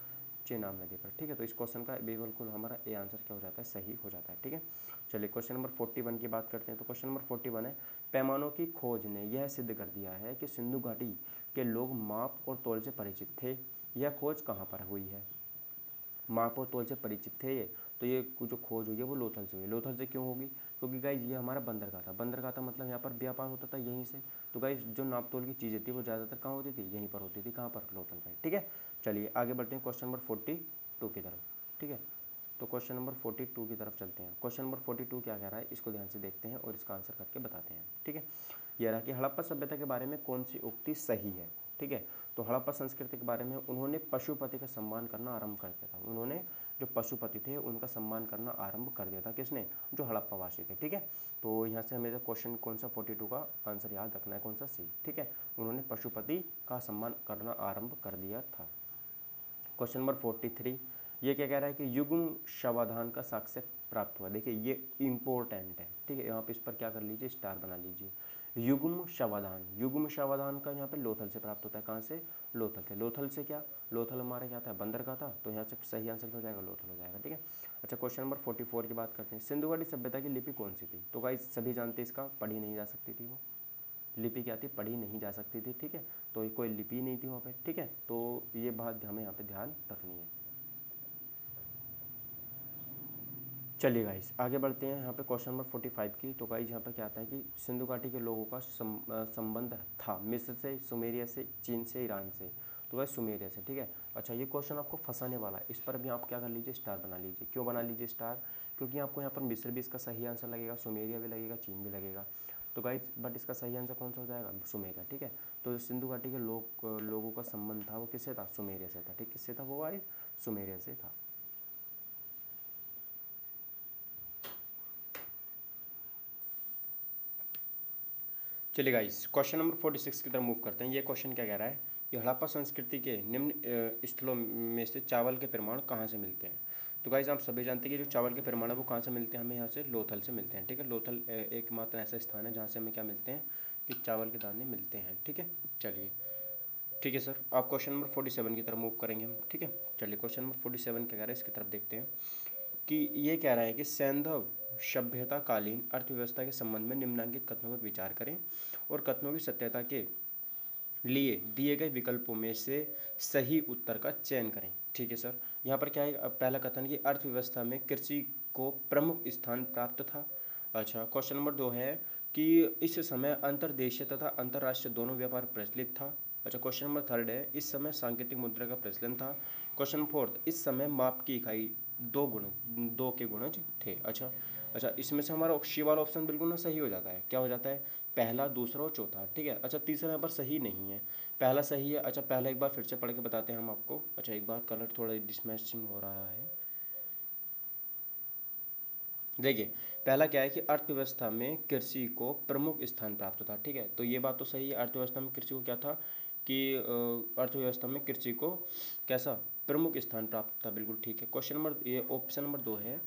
चेनाब नदी पर। ठीक है, तो इस क्वेश्चन का बिल्कुल हमारा ए आंसर क्या हो जाता है? सही हो जाता है। ठीक है, चलिए क्वेश्चन नंबर 41 की बात करते हैं। तो क्वेश्चन नंबर 41 है, पैमानों की खोज ने यह सिद्ध कर दिया है कि सिंधु घाटी के लोग माप और तौल से परिचित थे। यह खोज कहाँ पर हुई है? माप और तौल से परिचित थे ये, तो ये जो खोज हुई है वो लोथल से हुई है। लोथल से क्यों होगी? क्योंकि गाइज ये हमारा बंदरगाह था। बंदरगाह था मतलब यहाँ पर व्यापार होता था यहीं से। तो गाइज जो नाप तौल की चीज़ें थी वो ज़्यादातर कहाँ होती थी? यहीं पर होती थी। कहाँ पर? लोथल पर। ठीक है, चलिए आगे बढ़ते हैं क्वेश्चन नंबर 42 की तरफ। ठीक है, तो क्वेश्चन नंबर 42 की तरफ चलते हैं। क्वेश्चन नंबर 42 क्या कह रहा है इसको ध्यान से देखते हैं और इसका आंसर करके बताते हैं। ठीक है, यह रहा कि हड़प्पा सभ्यता के बारे में कौन सी उक्ति सही है? ठीक है, तो हड़प्पा संस्कृति के बारे में उन्होंने पशुपति का सम्मान करना आरंभ कर दिया था। उन्होंने जो पशुपति थे उनका सम्मान करना आरंभ कर दिया था। किसने? जो हड़प्पा वासी थे। ठीक है, तो यहाँ से हमें क्वेश्चन कौन सा 42 का आंसर याद रखना है, कौन सा? सी। ठीक है, उन्होंने पशुपति का सम्मान करना आरंभ कर दिया था। क्वेश्चन नंबर 43, ये क्या कह रहा है कि युग्म शवाधान का साक्ष्य प्राप्त हुआ। देखिए ये इंपॉर्टेंट है। ठीक है, यहाँ पे इस पर क्या कर लीजिए? स्टार बना लीजिए। युग्म शवाधान, युग्म शवाधान का यहाँ पे लोथल से प्राप्त होता है। कहाँ से? लोथल से। लोथल से क्या? लोथल हमारे क्या था? बंदरगाह था। तो यहाँ से सही आंसर क्या हो जाएगा? लोथल हो जाएगा। ठीक है, अच्छा क्वेश्चन नंबर 44 की बात करते हैं। सिंधु घाटी सभ्यता की लिपि कौन सी थी? तो गाइस सभी जानते हैं इसका, पढ़ी नहीं जा सकती थी वो। लिपि क्या थी? पढ़ी नहीं जा सकती थी। ठीक है, तो कोई लिपि नहीं थी वहाँ पे। ठीक है, तो ये बात हमें यहाँ पे ध्यान रखनी है। चलिए गाइस आगे बढ़ते हैं। यहाँ पे क्वेश्चन नंबर 45 की। तो गाइस यहाँ पे क्या आता है कि सिंधु घाटी के लोगों का संबंध था मिस्र से, सुमेरिया से, चीन से, ईरान से। तो गाइस सुमेरिया से। ठीक है, अच्छा ये क्वेश्चन आपको फंसाने वाला है। इस पर भी आप क्या कर लीजिए? स्टार बना लीजिए। क्यों बना लीजिए स्टार? क्योंकि आपको यहाँ पर मिस्र भी इसका सही आंसर लगेगा, सुमेरिया भी लगेगा, चीन भी लगेगा। तो गाइस बट इसका सही आंसर कौन सा हो जाएगा? सुमेरिया। ठीक है, तो सिंधु घाटी के लोगों का संबंध था वो किससे था? सुमेरिया से था। ठीक, किससे था वो? गाइस सुमेरिया से था। चलिए गाइस क्वेश्चन नंबर 46 की तरफ मूव करते हैं। ये क्वेश्चन क्या कह रहा है कि हड़प्पा संस्कृति के निम्न स्थलों में से चावल के प्रमाण कहाँ से मिलते हैं? तो गाइस आप सभी जानते हैं कि जो चावल के प्रमाण है वो कहाँ से मिलते हैं? हमें यहाँ से लोथल से मिलते हैं। ठीक है, लोथल एकमात्र ऐसा स्थान है जहाँ से हमें क्या मिलते हैं? कि चावल के दाने मिलते हैं। ठीक है, चलिए ठीक है सर, आप क्वेश्चन नंबर 47 की तरफ मूव करेंगे हम। ठीक है, चलिए क्वेश्चन नंबर 47 क्या कह रहा है इसकी तरफ देखते हैं कि ये कह रहा है कि सैंधव सभ्यता कालीन अर्थव्यवस्था के संबंध में निम्नलिखित कथनों पर विचार करें और कथनों की सत्यता के लिए दिए गए विकल्पों में से सही उत्तर का चयन करें। ठीक है सर, यहाँ पर क्या है? पहला कथन कि अर्थव्यवस्था में कृषि को प्रमुख स्थान प्राप्त था। अच्छा क्वेश्चन नंबर 2 है कि इस समय अंतर्देशीय तथा अंतर्राष्ट्रीय दोनों व्यापार प्रचलित था। अच्छा क्वेश्चन नंबर 3 है इस समय सांकेतिक मुद्रा का प्रचलन था। क्वेश्चन 4 इस समय माप की इकाई दो के गुणज थे। अच्छा इसमें से हमारा सी वाला ऑप्शन बिल्कुल ना सही हो जाता है। क्या हो जाता है? पहला, दूसरा और चौथा। ठीक है, अच्छा तीसरा यहाँ पर सही नहीं है, पहला सही है। अच्छा पहला एक बार फिर से पढ़ के बताते हैं हम आपको। अच्छा एक बार कलर थोड़ा डिसमैचिंग हो रहा है। देखिए पहला क्या है कि अर्थव्यवस्था में कृषि को प्रमुख स्थान प्राप्त था। ठीक है, तो ये बात तो सही है। अर्थव्यवस्था में कृषि को क्या था कि अर्थव्यवस्था में कृषि को कैसा? प्रमुख स्थान प्राप्त था। बिल्कुल ठीक है। क्वेश्चन नंबर ये ऑप्शन नंबर 2 है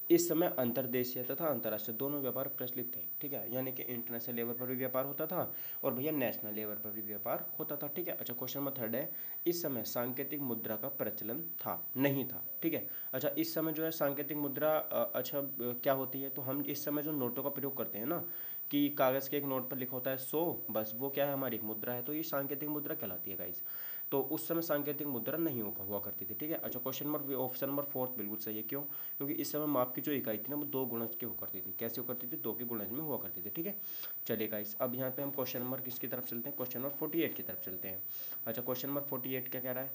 इस समय अंतर्देशीय तथा अंतर्राष्ट्रीय दोनों व्यापार प्रचलित थे। ठीक है, यानी कि इंटरनेशनल लेवल पर भी व्यापार होता था और भैया नेशनल लेवल पर भी व्यापार होता था। ठीक है, अच्छा क्वेश्चन नंबर 3 है इस समय सांकेतिक मुद्रा का प्रचलन था, नहीं था। ठीक है, अच्छा इस समय जो है सांकेतिक मुद्रा क्या होती है? तो हम इस समय जो नोटों का प्रयोग करते हैं ना कि कागज़ के एक नोट पर लिखा होता है 100, बस वो क्या है? हमारी एक मुद्रा है। तो ये सांकेतिक मुद्रा कहलाती है गाइस। तो उस समय सांकेतिक मुद्रा नहीं हुआ करती थी। ठीक है, अच्छा क्वेश्चन नंबर ऑप्शन नंबर 4 बिल्कुल सही है। क्यों? क्योंकि इस समय माप की जो इकाई थी ना वो 2 गुणज की हुआ करती थी। कैसे हुआ करती थी? 2 के गुणज में हुआ करती थी। ठीक है, चलिए गाइस अब यहाँ पे हम क्वेश्चन नंबर किसकी तरफ चलते हैं? क्वेश्चन नंबर 48 की तरफ चलते हैं। अच्छा क्वेश्चन नंबर 48 क्या कह रहा है?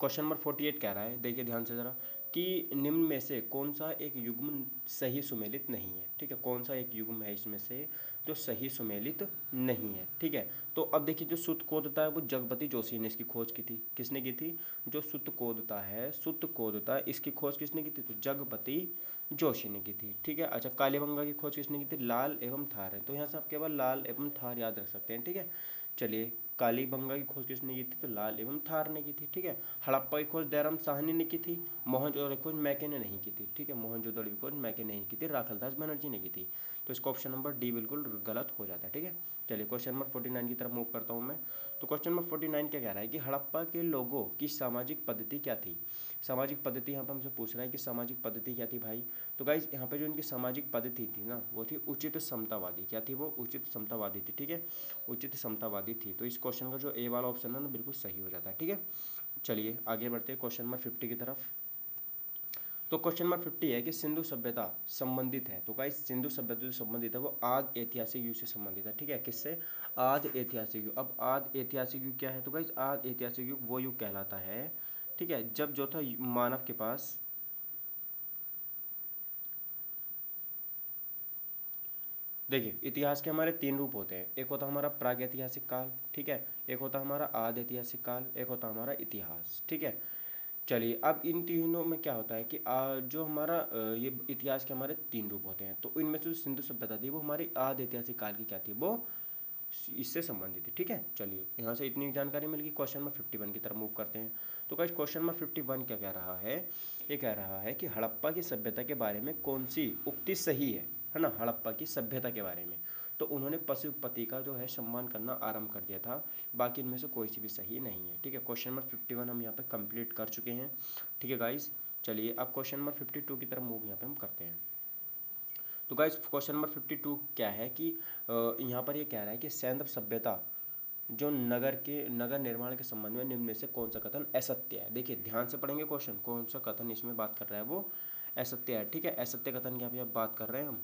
क्वेश्चन नंबर 48 कह रहा है, देखिए ध्यान से ज़रा, कि निम्न में से कौन सा एक युग्म सही सुमेलित नहीं है? ठीक है, कौन सा एक युग्म है इसमें से जो सही सुमेलित नहीं है? ठीक है, तो अब देखिए जो सूत्रकोदता है वो जगपति जोशी ने इसकी खोज की थी। किसने की थी? जो सूत्रकोदता है, सूत्रकोदता इसकी खोज किसने की थी? तो जगपति जोशी ने की थी। ठीक है, अच्छा कालीबंगा की खोज किसने की थी? लाल एवं थार है। तो यहाँ से आप केवल लाल एवं थार याद रख सकते हैं। ठीक है, चलिए, कालीबंगा की खोज किसने की थी? तो लाल एवं थार ने की थी। ठीक है, हड़प्पा की खोज दयाराम साहनी ने की थी। मोहनजोदड़ो की खोज मैके ने नहीं की थी। ठीक है, मोहनजोदड़ो की खोज मैके ने नहीं की थी, राखलदास बनर्जी ने की थी। तो इसका ऑप्शन नंबर डी बिल्कुल गलत हो जाता है। ठीक है, चलिए क्वेश्चन नंबर 49 की तरफ मूव करता हूँ मैं। तो क्वेश्चन नंबर 49 क्या कह रहा है कि हड़प्पा के लोगों की सामाजिक पद्धति क्या थी? सामाजिक पद्धति यहाँ पर हमसे पूछ रहा है कि सामाजिक पद्धति क्या थी भाई। तो गाइज यहाँ पे जो इनकी सामाजिक पद्धति थी ना, वो थी उचित समतावादी। क्या थी वो? उचित समतावादी थी। ठीक है, उचित समतावादी थी। तो इस क्वेश्चन का जो ए वाला ऑप्शन है ना, बिल्कुल सही हो जाता है। ठीक है, चलिए आगे बढ़ते हैं क्वेश्चन नंबर 50 की तरफ। तो क्वेश्चन नंबर 50 है कि सिंधु सभ्यता संबंधित है। तो गाइस सिंधु सभ्यता जो संबंधित है वो आदि ऐतिहासिक युग से संबंधित है। ठीक है, किससे? आदि ऐतिहासिक युग। अब आदि ऐतिहासिक युग क्या है? तो गाइस आदि ऐतिहासिक युग वो युग कहलाता है, ठीक है, जब जो था मानव के पास, देखिए इतिहास के हमारे तीन रूप होते हैं। एक होता हमारा प्रागैतिहासिक काल, ठीक है, एक होता हमारा आदि ऐतिहासिक काल, एक होता हमारा इतिहास। ठीक है, चलिए अब इन तीनों में क्या होता है कि जो हमारा ये इतिहास के हमारे तीन रूप होते हैं। तो इनमें से जो सिंधु सभ्यता थी वो हमारी आदि ऐतिहासिक काल की क्या थी? वो इससे संबंधित है। ठीक है, चलिए यहाँ से इतनी जानकारी मिल गई। क्वेश्चन नंबर 51 की तरफ मूव करते हैं। तो गाइस क्वेश्चन नंबर 51 क्या कह रहा है? ये कह रहा है कि हड़प्पा की सभ्यता के बारे में कौन सी उक्ति सही है ना? हड़प्पा की सभ्यता के बारे में तो उन्होंने पशुपति का जो है सम्मान करना आरंभ कर दिया था, बाकी इनमें से कोई सी भी सही नहीं है। ठीक है, क्वेश्चन नंबर 51 हम यहाँ पे कंप्लीट कर चुके हैं। ठीक है गाइस, चलिए अब क्वेश्चन नंबर 52 की तरफ मूव यहाँ पे हम करते हैं। तो गाइस क्वेश्चन नंबर 52 क्या है कि यहाँ पर ये कह रहा है कि सैंधव सभ्यता जो नगर निर्माण के संबंध में निम्न में से कौन सा कथन असत्य है? देखिए ध्यान से पढ़ेंगे क्वेश्चन, कौन सा कथन इसमें बात कर रहा है वो असत्य है। ठीक है, असत्य कथन की अब बात कर रहे हैं हम।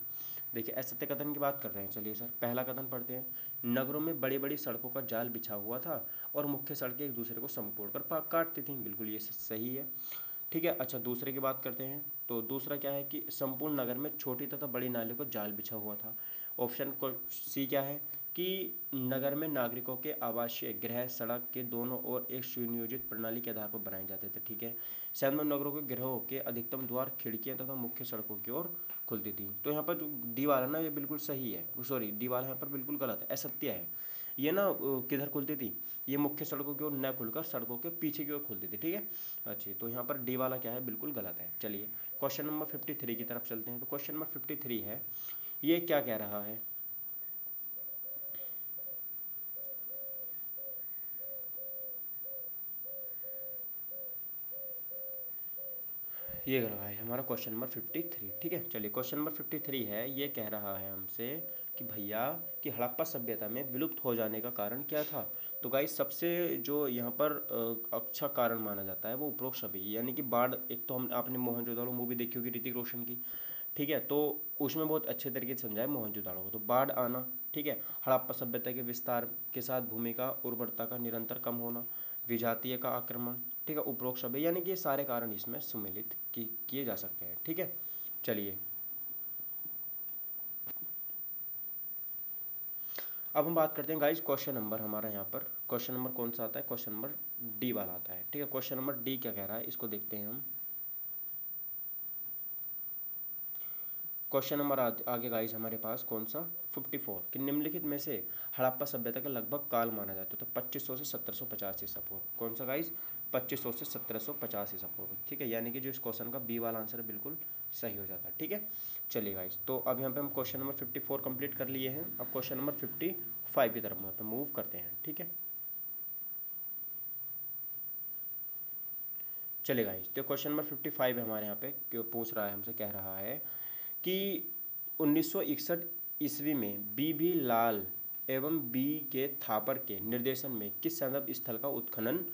देखिए असत्य कथन की बात कर रहे हैं। चलिए सर पहला कथन पढ़ते हैं। नगरों में बड़ी बड़ी सड़कों का जाल बिछा हुआ था और मुख्य सड़कें एक दूसरे को समपोड़ कर काटती थीं। बिल्कुल ये सही है। ठीक है, अच्छा दूसरे की बात करते हैं। तो दूसरा क्या है कि संपूर्ण नगर में छोटी तथा बड़ी नालियों को जाल बिछा हुआ था। ऑप्शन को सी क्या है कि नगर में नागरिकों के आवासीय गृह सड़क के दोनों ओर एक सुनियोजित प्रणाली के आधार पर बनाए जाते थे। ठीक है, सैन्य नगरों के गृहों के अधिकतम द्वार खिड़कियां तथा मुख्य सड़कों की ओर खुलती थी। तो यहाँ पर जो दीवार है ना ये बिल्कुल सही है, सॉरी दीवार यहाँ पर बिल्कुल गलत है, असत्य है। ये ना किधर खुलती थी? ये मुख्य सड़कों की ओर न खुलकर सड़कों के पीछे की ओर खुलती थी। ठीक है, अच्छा तो यहाँ पर डी वाला क्या है? बिल्कुल गलत है। चलिए क्वेश्चन नंबर 53 की तरफ चलते हैं। तो क्वेश्चन नंबर 53 है, ये क्या कह रहा है? ये रहा है हमारा क्वेश्चन नंबर 53। ठीक है, चलिए क्वेश्चन नंबर 53 है, ये कह रहा है हमसे कि भैया कि हड़प्पा सभ्यता में विलुप्त हो जाने का कारण क्या था? तो गाइस सबसे जो यहाँ पर अच्छा कारण माना जाता है वो उपरोक्त सभी, यानी कि बाढ़। एक तो हम आपने मोहनजोदड़ो मूवी देखी होगी ऋतिक रोशन की, ठीक है, तो उसमें बहुत अच्छे तरीके से समझाया मोहनजोदड़ो को। तो बाढ़ आना, ठीक है, हड़प्पा सभ्यता के विस्तार के साथ भूमि का उर्वरता का निरंतर कम होना, विजातीय का आक्रमण, ठीक है, उपरोक्त सभी, यानी कि ये सारे कारण इसमें सम्मिलित किए जा सकते हैं। ठीक है, चलिए अब हम बात करते हैं गाइस क्वेश्चन नंबर हमारा यहाँ पर क्वेश्चन नंबर कौन सा आता है? क्वेश्चन नंबर डी वाला आता है। ठीक है, क्वेश्चन नंबर डी क्या कह रहा है इसको देखते हैं हम। क्वेश्चन नंबर आगे गाइस हमारे पास कौन सा? 54 कि निम्नलिखित में से हड़प्पा सभ्यता का लगभग काल माना जाता था 2500 से 1750 ईसा पूर्व। कौन सा गाइस? 2500 से 1750 ईसा पूर्व। ठीक है, यानी कि जो इस क्वेश्चन का बी वाला आंसर बिल्कुल सही हो जाता है। ठीक है, चलिए गाइस तो अब यहाँ पे हम क्वेश्चन नंबर 54 कंप्लीट कर लिए हैं। अब क्वेश्चन नंबर 55 की तरफ मूव करते हैं। ठीक है, चलिए गाइस तो क्वेश्चन नंबर 55 है हमारे यहाँ पे, क्यों पूछ रहा है हमसे, कह रहा है कि 1961 ईस्वी में बी लाल एवं बी के थापर के निर्देशन में किस सैंधव स्थल का उत्खनन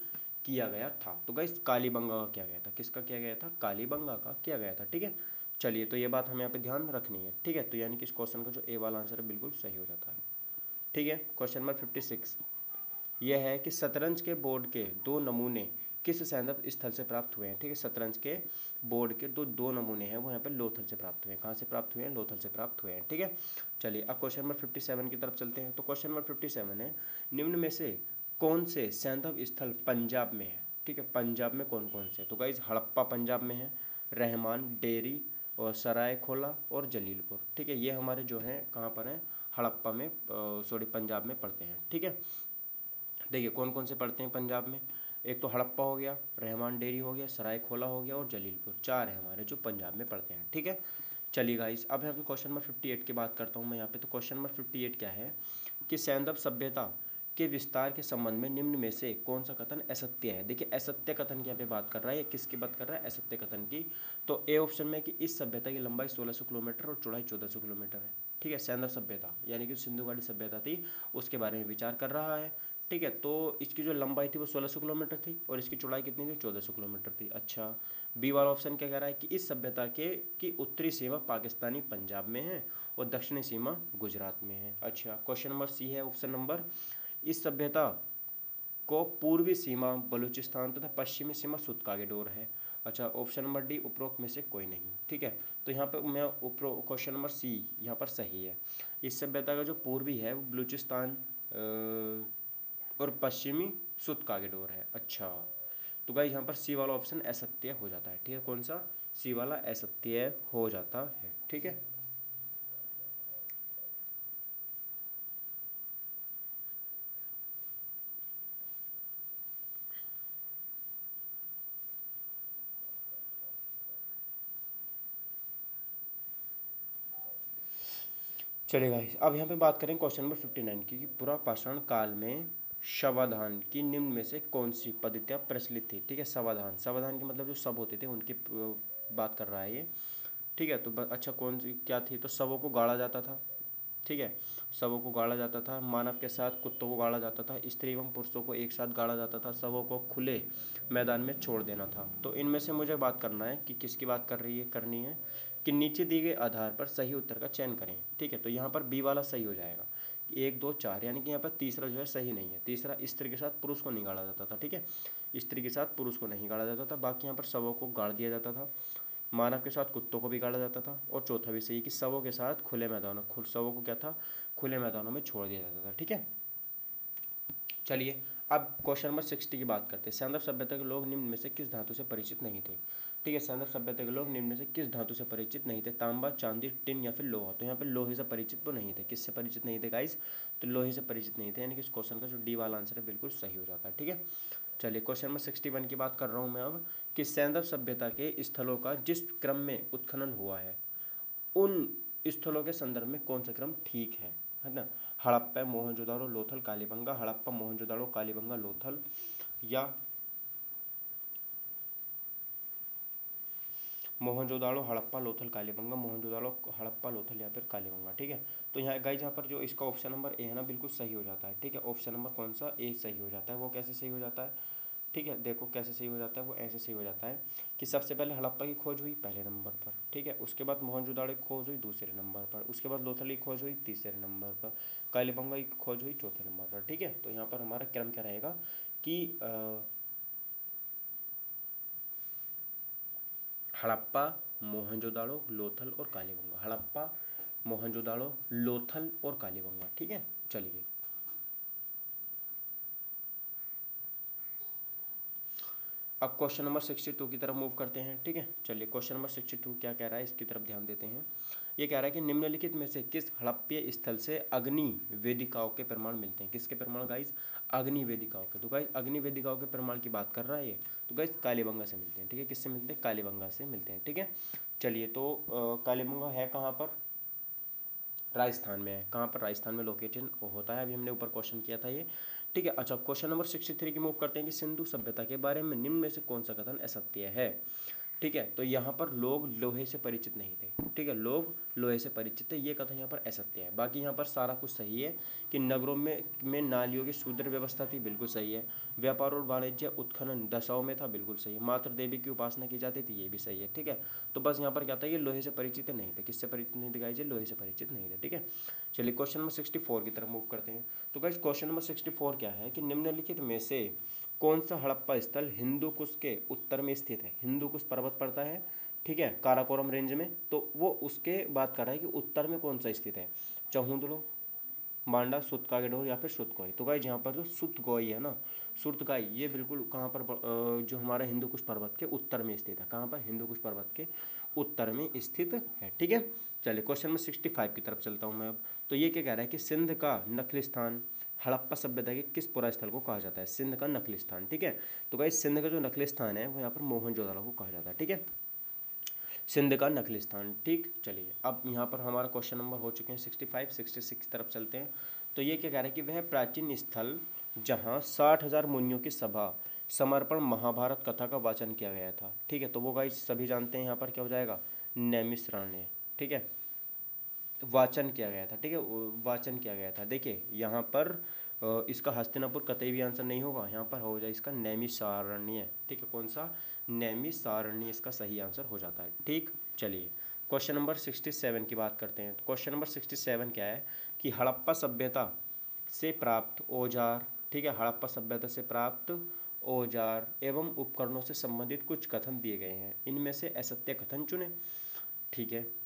किया गया था? तो गाइस कालीबंगा का किया गया था। किसका किया गया था? कालीबंगा का किया गया था। ठीक है, चलिए तो ये बात हमें यहाँ पे ध्यान रखनी है। ठीक है, तो यानी कि इस क्वेश्चन का जो ए वाला आंसर है बिल्कुल सही हो जाता है। ठीक है, क्वेश्चन नंबर 56 यह है कि शतरंज के बोर्ड के दो नमूने किस सैंधव स्थल से प्राप्त हुए हैं? ठीक है, शतरंज के बोर्ड के दो नमूने हैं वो यहाँ पे लोथल से प्राप्त हुए हैं। कहाँ से प्राप्त हुए हैं? लोथल से प्राप्त हुए हैं। ठीक है, चलिए अब क्वेश्चन नंबर 57 की तरफ चलते हैं। तो क्वेश्चन नंबर 57 है, निम्न में से कौन से सैंधव स्थल पंजाब में है? ठीक है, पंजाब में कौन कौन से? तो गाइस हड़प्पा पंजाब में है, रहमान डेरी और सराय खोला और जलीलपुर। ठीक है, ये हमारे जो हैं कहाँ पर हैं? हड़प्पा में, सॉरी पंजाब में पड़ते हैं। ठीक है, देखिए कौन कौन से पड़ते हैं पंजाब में, एक तो हड़प्पा हो गया, रहमान डेरी हो गया, सरायखोला हो गया और जलीलपुर, 4 है हमारे जो पंजाब में पड़ते हैं। ठीक है, चलिए गाइस अब यहाँ पे क्वेश्चन नंबर 58 की बात करता हूँ मैं यहाँ पे। तो क्वेश्चन नंबर 58 क्या है कि सैंधव सभ्यता के विस्तार के संबंध में निम्न में से कौन सा कथन असत्य है। देखिए असत्य कथन की यहाँ पे बात कर रहा है, किसकी बात कर रहा है, असत्य कथन की। तो ए ऑप्शन में कि इस सभ्यता की लंबाई 1600 किलोमीटर और चौड़ाई 1400 किलोमीटर है। ठीक है, सैंधव सभ्यता यानी कि सिंधु घाटी सभ्यता थी उसके बारे में विचार कर रहा है। ठीक है, तो इसकी जो लंबाई थी वो 1600 किलोमीटर थी और इसकी चौड़ाई कितनी थी, 1400 किलोमीटर थी। अच्छा, बी वाला ऑप्शन क्या कह रहा है कि इस सभ्यता के की उत्तरी सीमा पाकिस्तानी पंजाब में है और दक्षिणी सीमा गुजरात में है। अच्छा, क्वेश्चन नंबर सी है ऑप्शन नंबर, इस सभ्यता को पूर्वी सीमा बलूचिस्तान तथा पश्चिमी सीमा सुतकागेडोर है। अच्छा, ऑप्शन नंबर डी उपरोक्त में से कोई नहीं। ठीक है, तो यहाँ पे मैं क्वेश्चन नंबर सी यहाँ पर सही है। इस सभ्यता का जो पूर्वी है वो बलूचिस्तान और पश्चिमी सुतकागेडोर है। अच्छा, तो गाइस यहाँ पर सी वाला ऑप्शन असत्य हो जाता है। ठीक है, कौन सा, सी वाला असत्य हो जाता है। ठीक है, चलिए गाइस अब यहाँ पे बात करें क्वेश्चन नंबर 59 की कि पुरा पाषाण काल में शवाधान की निम्न में से कौन सी पद्धतियाँ प्रचलित थी। ठीक है, समाधान, समाधान के मतलब जो शव होते थे उनकी बात कर रहा है ये। ठीक है, तो अच्छा कौन सी क्या थी, तो शवों को गाड़ा जाता था। ठीक है, शवों को गाड़ा जाता था, मानव के साथ कुत्तों को गाड़ा जाता था, स्त्री एवं पुरुषों को एक साथ गाड़ा जाता था, शवों को खुले मैदान में छोड़ देना था। तो इनमें से मुझे बात करना है कि किसकी बात करनी है कि नीचे दिए गए आधार पर सही उत्तर का चयन करें। ठीक है, तो यहाँ पर बी वाला सही हो जाएगा, 1 2 4, यानी कि यहाँ पर तीसरा जो है सही नहीं है। तीसरा, स्त्री के साथ पुरुष को नहीं गाड़ा जाता था। ठीक है, स्त्री के साथ पुरुष को नहीं गाड़ा जाता था। बाकी यहाँ पर शवों को गाड़ दिया जाता था, मानव के साथ कुत्तों को भी गाड़ा जाता था और चौथा भी सही कि शवों के साथ खुले मैदानों, शवों को क्या था, खुले मैदानों में छोड़ दिया जाता था। ठीक है, चलिए अब क्वेश्चन नंबर 60 की बात करते हैं। सैंधव सभ्यता के लोग निम्न में से किस धातु से परिचित नहीं थे। ठीक है, सैंधव सभ्यता के लोग निम्न में से किस धातु से परिचित नहीं थे, तांबा, चांदी, टिन या फिर लोहा। तो यहाँ पे लोहे से परिचित तो नहीं थे। किससे परिचित नहीं थे गाइस, तो लोहे से परिचित नहीं थे, यानी कि इस क्वेश्चन का जो डी वाला आंसर है बिल्कुल सही हो जाता है। ठीक है, चलिए क्वेश्चन नंबर 61 की बात कर रहा हूँ मैं अब कि सैंधव सभ्यता के स्थलों का जिस क्रम में उत्खनन हुआ है उन स्थलों के संदर्भ में कौन सा क्रम ठीक है ना। हड़प्पा, मोहनजोदाड़ो, लोथल, कालीबंगा, हड़प्पा, मोहनजोदाड़ो, कालीबंगा, लोथल, या मोहनजोदाड़ो, हड़प्पा, लोथल, कालीबंगा, मोहनजोदाड़ो, हड़प्पा, लोथल या फिर कालीबंगा। ठीक है, तो यहाँ गाइस यहाँ पर जो इसका ऑप्शन नंबर ए है ना बिल्कुल सही हो जाता है। ठीक है, ऑप्शन नंबर कौन सा, ए सही हो जाता है। वो कैसे सही हो जाता है, ठीक है, देखो कैसे सही हो जाता है, वो ऐसे सही हो जाता है कि सबसे पहले हड़प्पा की खोज हुई पहले नंबर पर। ठीक है, उसके बाद मोहनजोदाड़ो की खोज हुई दूसरे नंबर पर, उसके बाद लोथल की खोज हुई तीसरे नंबर पर, कालीबंगा की खोज हुई चौथे नंबर पर। ठीक है, तो यहाँ पर हमारा क्रम क्या रहेगा कि हड़प्पा, मोहनजोदाड़ो, लोथल और कालीबंगा, हड़प्पा, मोहनजोदाड़ो, लोथल और कालीबंगा। ठीक है, चलिए अब क्वेश्चन नंबर 62 की तरफ मूव करते हैं। ठीक है, चलिए क्वेश्चन नंबर 62 क्या कह रहा है इसकी तरफ ध्यान देते हैं। ये कह रहा है कि निम्नलिखित में से किस हड़प्पीय स्थल से अग्नि वेदिकाओं के प्रमाण मिलते हैं। किसके प्रमाण गाइस, अग्नि वेदिकाओं के। तो गाइस अग्नि वेदिकाओं के प्रमाण की बात कर रहा है ये, तो गाइस कालीबंगा से मिलते हैं। ठीक है, किससे मिलते हैं, कालीबंगा से मिलते हैं। ठीक है, चलिए तो कालीबंगा है कहाँ पर, राजस्थान में है। कहाँ पर, राजस्थान में लोकेशन होता है। अभी हमने ऊपर क्वेश्चन किया था ये। ठीक है, अच्छा क्वेश्चन नंबर 63 की मूव करते हैं कि सिंधु सभ्यता के बारे में निम्न में से कौन सा कथन असत्य है। ठीक है, तो यहाँ पर लोग लोहे से परिचित नहीं थे। ठीक है, लोग लोहे से परिचित थे, ये कथन यहाँ पर असत्य है। बाकी यहाँ पर सारा कुछ सही है कि नगरों में नालियों की सुदृढ़ व्यवस्था थी, बिल्कुल सही है। व्यापार और वाणिज्य उत्खनन दशाओं में था, बिल्कुल सही है। मात्र देवी की उपासना की जाती थी, ये भी सही है। ठीक है, तो बस यहाँ पर क्या था, ये लोहे से परिचित नहीं थे। किससे परिचित नहीं थे गाइस, लोहे से परिचित नहीं थे। ठीक है, चलिए क्वेश्चन नंबर 64 की तरफ मूव करते हैं। तो गाइस क्वेश्चन नंबर 64 क्या है कि निम्नलिखित में से कौन सा हड़प्पा स्थल हिंदू कुश के उत्तर में स्थित है। हिंदू कुश पर्वत पड़ता है, ठीक है, काराकोरम रेंज में, तो वो उसके बात कर रहा है कि उत्तर में कौन सा स्थित है, चहुंदड़ो, मांडा, सुतकागेडोर या फिर सुतगोई। तो गाइस यहाँ पर जो सुतगोई है ना, सुतगाई, ये बिल्कुल कहाँ पर जो हमारा हिंदू कुश पर्वत के उत्तर में स्थित है। कहाँ पर, हिंदू कुश पर्वत के उत्तर में स्थित है। ठीक है, चलिए क्वेश्चन नंबर 65 की तरफ चलता हूँ मैं अब। तो ये क्या कह रहा है कि सिंध का नखलिस्तान, हड़प्पा सभ्यता के किस पुरा स्थल को कहा जाता है? सिंध का नकली स्थान। ठीक है, तो गाइस सिंध का जो नकली स्थान है वो यहाँ पर मोहनजोदड़ो को कहा जाता है। ठीक है, सिंध का नकली स्थान। ठीक, चलिए अब यहाँ पर हमारा क्वेश्चन नंबर हो चुके हैं 65, 66 की तरफ चलते हैं। तो ये क्या कह रहा है कि वह प्राचीन स्थल जहाँ 60,000 मुनियों की सभा समर्पण महाभारत कथा का वाचन किया गया था। ठीक है, तो वो गाइस सभी जानते हैं यहाँ पर क्या हो जाएगा, नैमिषारण्य। ठीक है, वाचन किया गया था। ठीक है, वाचन किया गया था। देखिए यहाँ पर इसका हस्तिनापुर कतई भी आंसर नहीं होगा, यहाँ पर हो जाए इसका नैमिषारण्य। ठीक है, कौन सा, नैमिषारण्य इसका सही आंसर हो जाता है। ठीक, चलिए क्वेश्चन नंबर 67 की बात करते हैं। तो क्वेश्चन नंबर 67 क्या है कि हड़प्पा सभ्यता से प्राप्त औजार, ठीक है, हड़प्पा सभ्यता से प्राप्त औजार एवं उपकरणों से संबंधित कुछ कथन दिए गए हैं, इनमें से असत्य कथन चुने। ठीक है,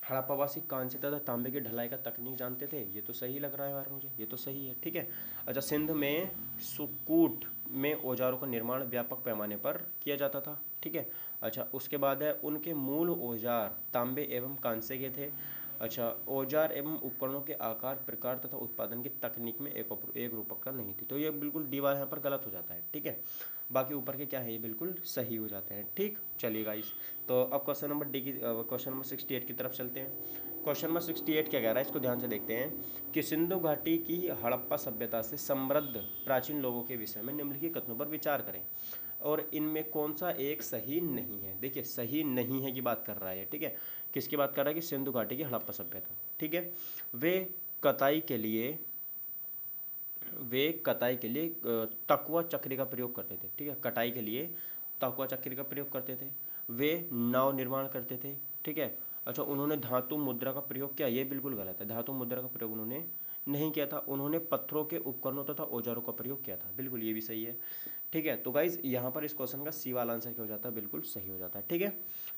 हड़प्पावासी कांस्य तथा तांबे की ढलाई का तकनीक जानते थे, ये तो सही लग रहा है यार मुझे, ये तो सही है। ठीक है, अच्छा, सिंध में सुकूट में औजारों का निर्माण व्यापक पैमाने पर किया जाता था। ठीक है, अच्छा, उसके बाद है उनके मूल औजार तांबे एवं कांसे के थे। अच्छा, औजार एवं उपकरणों के आकार, प्रकार तथा उत्पादन की तकनीक में एक रूपकता नहीं थी। तो ये बिल्कुल डी वाला यहाँ पर गलत हो जाता है। ठीक है, बाकी ऊपर के क्या है ये बिल्कुल सही हो जाते हैं। ठीक, चलिए गाइस, तो अब क्वेश्चन नंबर डी की क्वेश्चन नंबर 68 की तरफ चलते हैं। क्वेश्चन नंबर 68 क्या कह रहा है, इसको ध्यान से देखते हैं कि सिंधु घाटी की हड़प्पा सभ्यता से समृद्ध प्राचीन लोगों के विषय में निम्नलिखित कथनों पर विचार करें और इनमें कौन सा एक सही नहीं है। देखिए सही नहीं है की बात कर रहा है। ठीक है, किसकी बात कर रहा है कि सिंधु घाटी की हड़प्पा सभ्यता। ठीक है, वे कताई के लिए तकुआ चक्री का प्रयोग करते थे। ठीक है, कटाई के लिए तकुआ चक्री का प्रयोग करते थे। वे नाव निर्माण करते थे। ठीक है, अच्छा, उन्होंने धातु मुद्रा का प्रयोग किया, ये बिल्कुल गलत है, धातु मुद्रा का प्रयोग उन्होंने नहीं किया था। उन्होंने पत्थरों के उपकरणों तथा औजारों का प्रयोग किया था, बिल्कुल ये भी सही है। ठीक है, तो गाइज यहाँ पर इस क्वेश्चन का सी वाला आंसर क्या हो जाता है, बिल्कुल सही हो जाता है। ठीक है,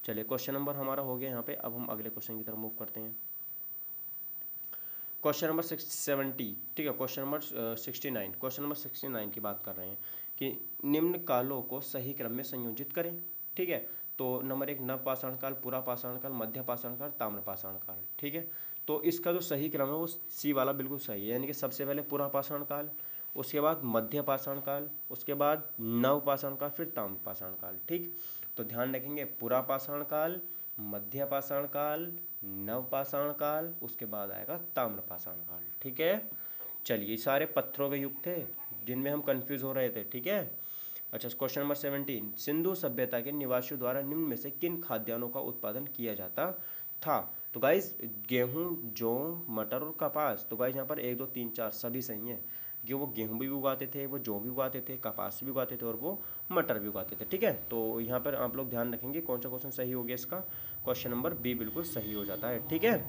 चलिए क्वेश्चन नंबर हमारा हो गया यहाँ पे, अब हम अगले क्वेश्चन की तरफ मूव करते हैं। Question number 670। ठीक है, क्वेश्चन नंबर 69, क्वेश्चन नंबर 69 की बात कर रहे हैं कि निम्न कालों को सही क्रम में संयोजित करें। ठीक है, तो नंबर 1 नव पाषाण काल, पुरा पाषाण काल, मध्य पाषाण काल, ताम्र पाषाण काल। ठीक है, तो इसका जो सही क्रम है वो सी वाला बिल्कुल सही है, यानी कि सबसे पहले पुरा पाषाण काल, उसके बाद मध्य पाषाण काल, उसके बाद नव पाषाण काल, फिर ताम्र पाषाण काल। ठीक, तो ध्यान रखेंगे पुरा पाषाण काल, मध्य पाषाण काल, नव पाषाण काल, उसके बाद आएगा ताम्र पाषाण काल। ठीक है, चलिए सारे पत्थरों के युग थे जिनमें हम कंफ्यूज हो रहे थे। ठीक है, अच्छा, क्वेश्चन नंबर 17, सिंधु सभ्यता के निवासियों द्वारा निम्न में से किन खाद्यान्नों का उत्पादन किया जाता था? तो गाइस गेहूं, जौ, मटर और कपास। तो गाइस यहाँ पर 1 2 3 4 सभी सही हैं कि वो गेहूं भी उगाते थे, वो जौ भी उगाते थे, कपास भी उगाते थे और वो मटर भी उगाते थे। ठीक है, तो यहाँ पर आप लोग ध्यान रखेंगे कौन सा क्वेश्चन सही हो गया इसका, क्वेश्चन नंबर बी बिल्कुल सही हो जाता है। ठीक है,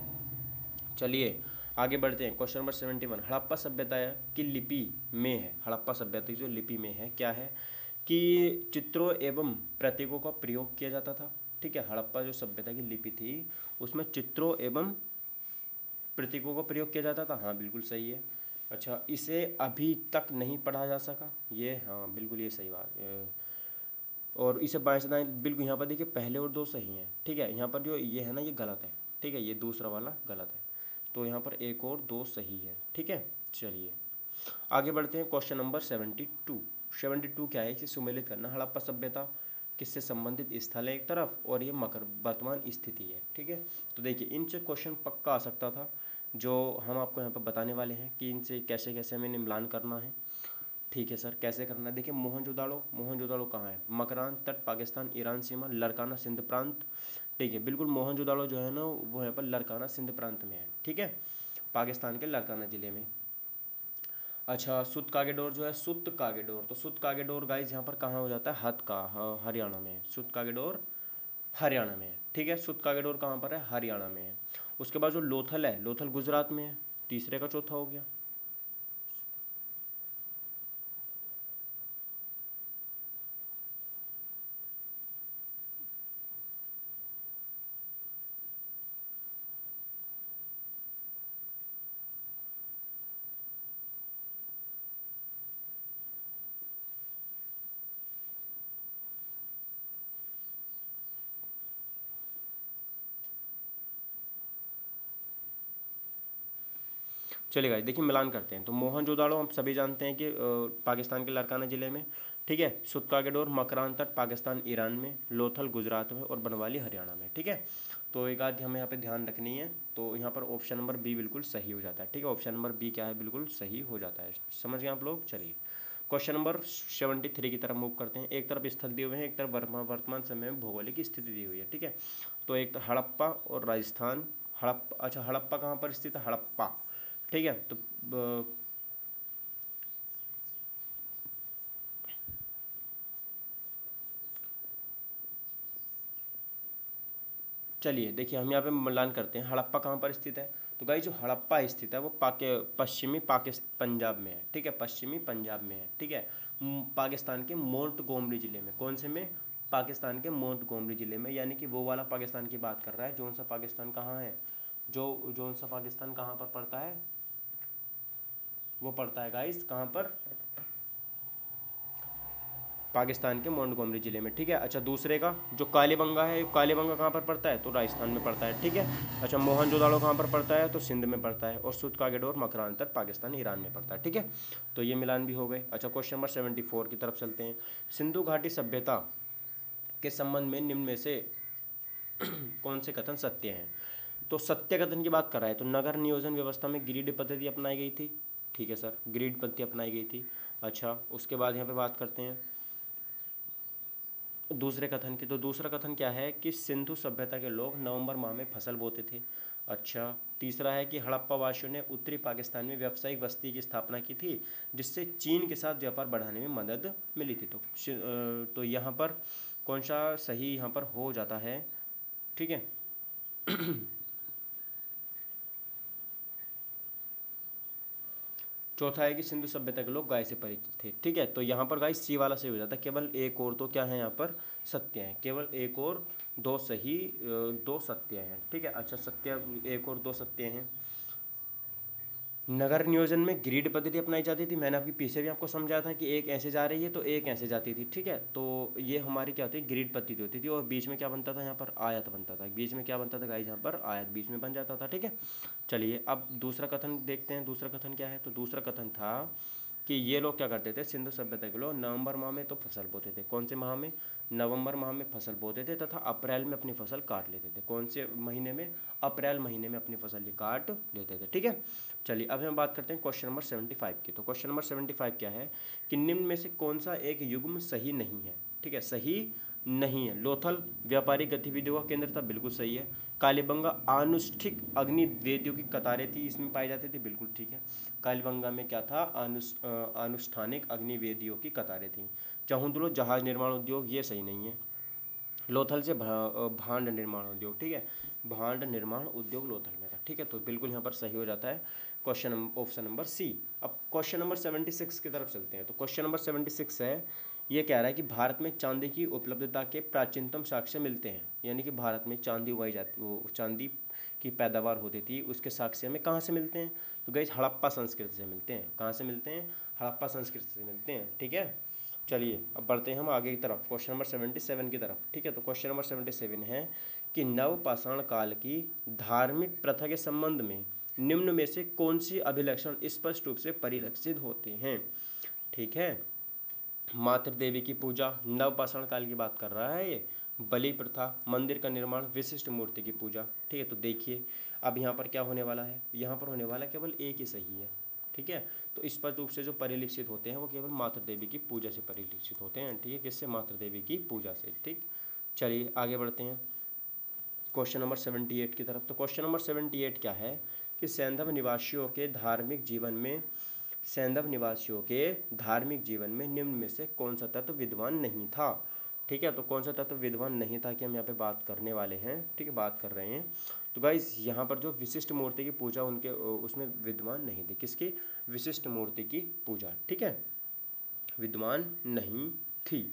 चलिए आगे बढ़ते हैं। क्वेश्चन नंबर 71, हड़प्पा सभ्यता की लिपि में है, हड़प्पा सभ्यता की जो लिपि में है क्या है कि चित्रों एवं प्रतीकों का प्रयोग किया जाता था। ठीक है, हड़प्पा जो सभ्यता की लिपि थी उसमें चित्रों एवं प्रतीकों का प्रयोग किया जाता था, हाँ बिल्कुल सही है। अच्छा, इसे अभी तक नहीं पढ़ा जा सका, ये हाँ बिल्कुल ये सही बात और इसे बाएं से दाएं, बिल्कुल यहाँ पर देखिए पहले और दो सही हैं। ठीक है, यहाँ पर जो ये है ना ये गलत है। ठीक है, ये दूसरा वाला गलत है, तो यहाँ पर 1 और 2 सही है। ठीक है, चलिए आगे बढ़ते हैं। क्वेश्चन नंबर 72, 72 क्या है, इसे सुमेलित करना। हड़प्पा सभ्यता किससे संबंधित स्थल है एक तरफ और ये मकर वर्तमान स्थिति है। ठीक है, तो देखिए इनसे क्वेश्चन पक्का आ सकता था, जो हम आपको यहाँ पर बताने वाले हैं कि इनसे कैसे कैसे हमें मिलान करना है। ठीक है सर, कैसे करना है, देखिए मोहनजोदाड़ो, मोहनजोदाड़ो कहाँ है, मकरान तट, पाकिस्तान ईरान सीमा, लड़काना सिंध प्रांत। ठीक है, बिल्कुल मोहनजोदाड़ो जो है ना वो यहाँ पर लड़काना सिंध प्रांत में है। ठीक है, पाकिस्तान के लड़काना जिले में। अच्छा, सुत कागेडोर जो है, सुत कागेडोर, तो सुत कागेडोर गाइज यहाँ पर कहाँ हो जाता है, हथ का हरियाणा में है। सुत कागेडोर हरियाणा में है। ठीक है, सुत कागेडोर कहाँ पर है, हरियाणा में है। उसके बाद जो लोथल है, लोथल गुजरात में है। तीसरे का चौथा हो गया। चलिए गाइस देखिए मिलान करते हैं। तो मोहनजोदाड़ो हम सभी जानते हैं कि पाकिस्तान के लारकाना ज़िले में, ठीक है। सुत्कागेडोर मकरान तट पाकिस्तान ईरान में, लोथल गुजरात में और बनवाली हरियाणा में, ठीक है। तो एक आध हमें यहाँ पे ध्यान रखनी है। तो यहाँ पर ऑप्शन नंबर बी बिल्कुल सही हो जाता है, ठीक है। ऑप्शन नंबर बी क्या है, बिल्कुल सही हो जाता है। समझ गए आप लोग। चलिए क्वेश्चन नंबर 73 की तरफ मूव करते हैं। एक तरफ स्थल दिए हुए हैं, एक तरफ वर्तमान समय में भौगोलिक स्थिति दी हुई है, ठीक है। तो एक तरफ हड़प्पा और राजस्थान। हड़प्पा, अच्छा हड़प्पा कहाँ पर स्थित है, हड़प्पा, ठीक है। तो चलिए देखिए हम यहाँ पे मिलान करते हैं। हड़प्पा कहाँ पर स्थित है, तो गाइस जो हड़प्पा स्थित है वो पश्चिमी पंजाब में है, ठीक है। पश्चिमी पंजाब में है, ठीक है। पाकिस्तान के मोंटगोमरी जिले में, कौन से में, पाकिस्तान के मोंटगोमरी जिले में, यानी कि वो वाला पाकिस्तान की बात कर रहा है। जौन सा पाकिस्तान कहाँ है, जौन सा पाकिस्तान कहाँ पर पड़ता है, वो पड़ता है गाइस कहाँ पर, पाकिस्तान के मोंटगोमरी जिले में, ठीक है। अच्छा दूसरे का जो कालीबंगा है, कालीबंगा कहाँ पर पड़ता है, तो राजस्थान में पड़ता है, ठीक है। अच्छा मोहनजोदाड़ो कहाँ पर पड़ता है, तो सिंध में पड़ता है। और सुत्कागेडोर मकरान तट पाकिस्तान ईरान में पड़ता है, ठीक है। तो ये मिलान भी हो गए। अच्छा क्वेश्चन नंबर 74 की तरफ चलते हैं। सिंधु घाटी सभ्यता के संबंध में निम्न में से कौन से कथन सत्य हैं। तो सत्य कथन की बात कर रहा है, तो नगर नियोजन व्यवस्था में ग्रिड पद्धति अपनाई गई थी, ठीक है सर, ग्रिड पद्धति अपनाई गई थी। अच्छा उसके बाद यहाँ पे बात करते हैं दूसरे कथन की। तो दूसरा कथन क्या है कि सिंधु सभ्यता के लोग नवंबर माह में फसल बोते थे। अच्छा तीसरा है कि हड़प्पा वासियों ने उत्तरी पाकिस्तान में व्यावसायिक बस्ती की स्थापना की थी, जिससे चीन के साथ व्यापार बढ़ाने में मदद मिली थी। तो यहाँ पर कौन सा सही यहाँ पर हो जाता है, ठीक है। चौथा है कि सिंधु सभ्यता के लोग गाय से परिचित थे, ठीक है। तो यहाँ पर गाय सी वाला सही हो जाता है। केवल एक और तो क्या है यहाँ पर सत्य है, केवल एक और दो सही, दो सत्य हैं, ठीक है। अच्छा सत्य एक और दो सत्य हैं। नगर नियोजन में ग्रिड पद्धति अपनाई जाती थी। मैंने आपकी पीछे भी आपको समझाया था कि एक ऐसे जा रही है तो एक ऐसे जाती थी, ठीक है। तो ये हमारी क्या होती है, ग्रिड पद्धति होती थी। और बीच में क्या बनता था, यहाँ पर आयत बनता था। बीच में क्या बनता था गाइस, यहाँ पर आयत बीच में बन जाता था, ठीक है। चलिए अब दूसरा कथन देखते हैं। दूसरा कथन क्या है, तो दूसरा कथन था कि ये लोग क्या करते थे, सिंधु सभ्यता के लोग नवंबर माह में तो फसल बोते थे। कौन से माह में, नवंबर माह में फसल बोते थे तथा अप्रैल में अपनी फसल काट लेते थे। कौन से महीने में, अप्रैल महीने में अपनी फसल काट लेते थे, ठीक है। चलिए अब हम बात करते हैं क्वेश्चन नंबर 75 की। तो क्वेश्चन नंबर 75 क्या है कि निम्न में से कौन सा एक युग्म सही नहीं है, ठीक है, सही नहीं है। लोथल व्यापारिक गतिविधियों का केंद्र था, बिल्कुल सही है। कालीबंगा आनुष्ठिक अग्नि वेदियों की कतारें थी, इसमें पाई जाती थी, बिल्कुल ठीक है। कालीबंगा में क्या था, अनुष्ठानिक अग्नि वेदियों की कतारें थी। चहुंदुलो जहाज निर्माण उद्योग, ये सही नहीं है। लोथल से भांड निर्माण उद्योग, ठीक है, भांड निर्माण उद्योग लोथल में था, ठीक है। तो बिल्कुल यहाँ पर सही हो जाता है क्वेश्चन ऑप्शन नंबर सी। अब क्वेश्चन नंबर 76 की तरफ चलते हैं। तो क्वेश्चन नंबर 76 है, ये कह रहा है कि भारत में चांदी की उपलब्धता के प्राचीनतम साक्ष्य मिलते हैं, यानी कि भारत में चांदी उगाई जाती, वो चांदी की पैदावार होती थी, उसके साक्ष्य में कहाँ से मिलते हैं, तो गाइस हड़प्पा संस्कृति से मिलते हैं। कहाँ से मिलते हैं, हड़प्पा संस्कृति से मिलते हैं, ठीक है। चलिए अब बढ़ते हैं हम आगे की तरफ, क्वेश्चन नंबर 77 की तरफ, ठीक है। तो क्वेश्चन नंबर 77 है कि नवपाषाण काल की धार्मिक प्रथा के संबंध में निम्न में से कौन सी अभिलक्षण स्पष्ट रूप से परिलक्षित होते हैं, ठीक है। मातृ देवी की पूजा, नवपाषाण काल की बात कर रहा है ये। बलि प्रथा, मंदिर का निर्माण, विशिष्ट मूर्ति की पूजा, ठीक है। तो देखिए अब यहाँ पर क्या होने वाला है, यहाँ पर होने वाला केवल एक ही सही है, ठीक है। तो स्पष्ट रूप से जो परिलक्षित होते हैं वो केवल मातृ देवी की पूजा से परिलक्षित होते हैं, ठीक है। किससे, मातृ देवी की पूजा से, ठीक। चलिए आगे बढ़ते हैं क्वेश्चन नंबर 78 की तरफ। तो क्वेश्चन नंबर 78 क्या है कि सैंधव निवासियों के धार्मिक जीवन में, सैंधव निवासियों के धार्मिक जीवन में निम्न में से कौन सा तत्व विद्वान नहीं था, ठीक है। तो कौन सा तत्व विद्वान नहीं था कि हम यहाँ पे बात करने वाले हैं, ठीक है, बात कर रहे हैं। तो गाइस यहाँ पर जो विशिष्ट मूर्ति की पूजा उनके उसमें विद्वान नहीं थी। किसकी, विशिष्ट मूर्ति की पूजा, ठीक है, विद्वान नहीं थी,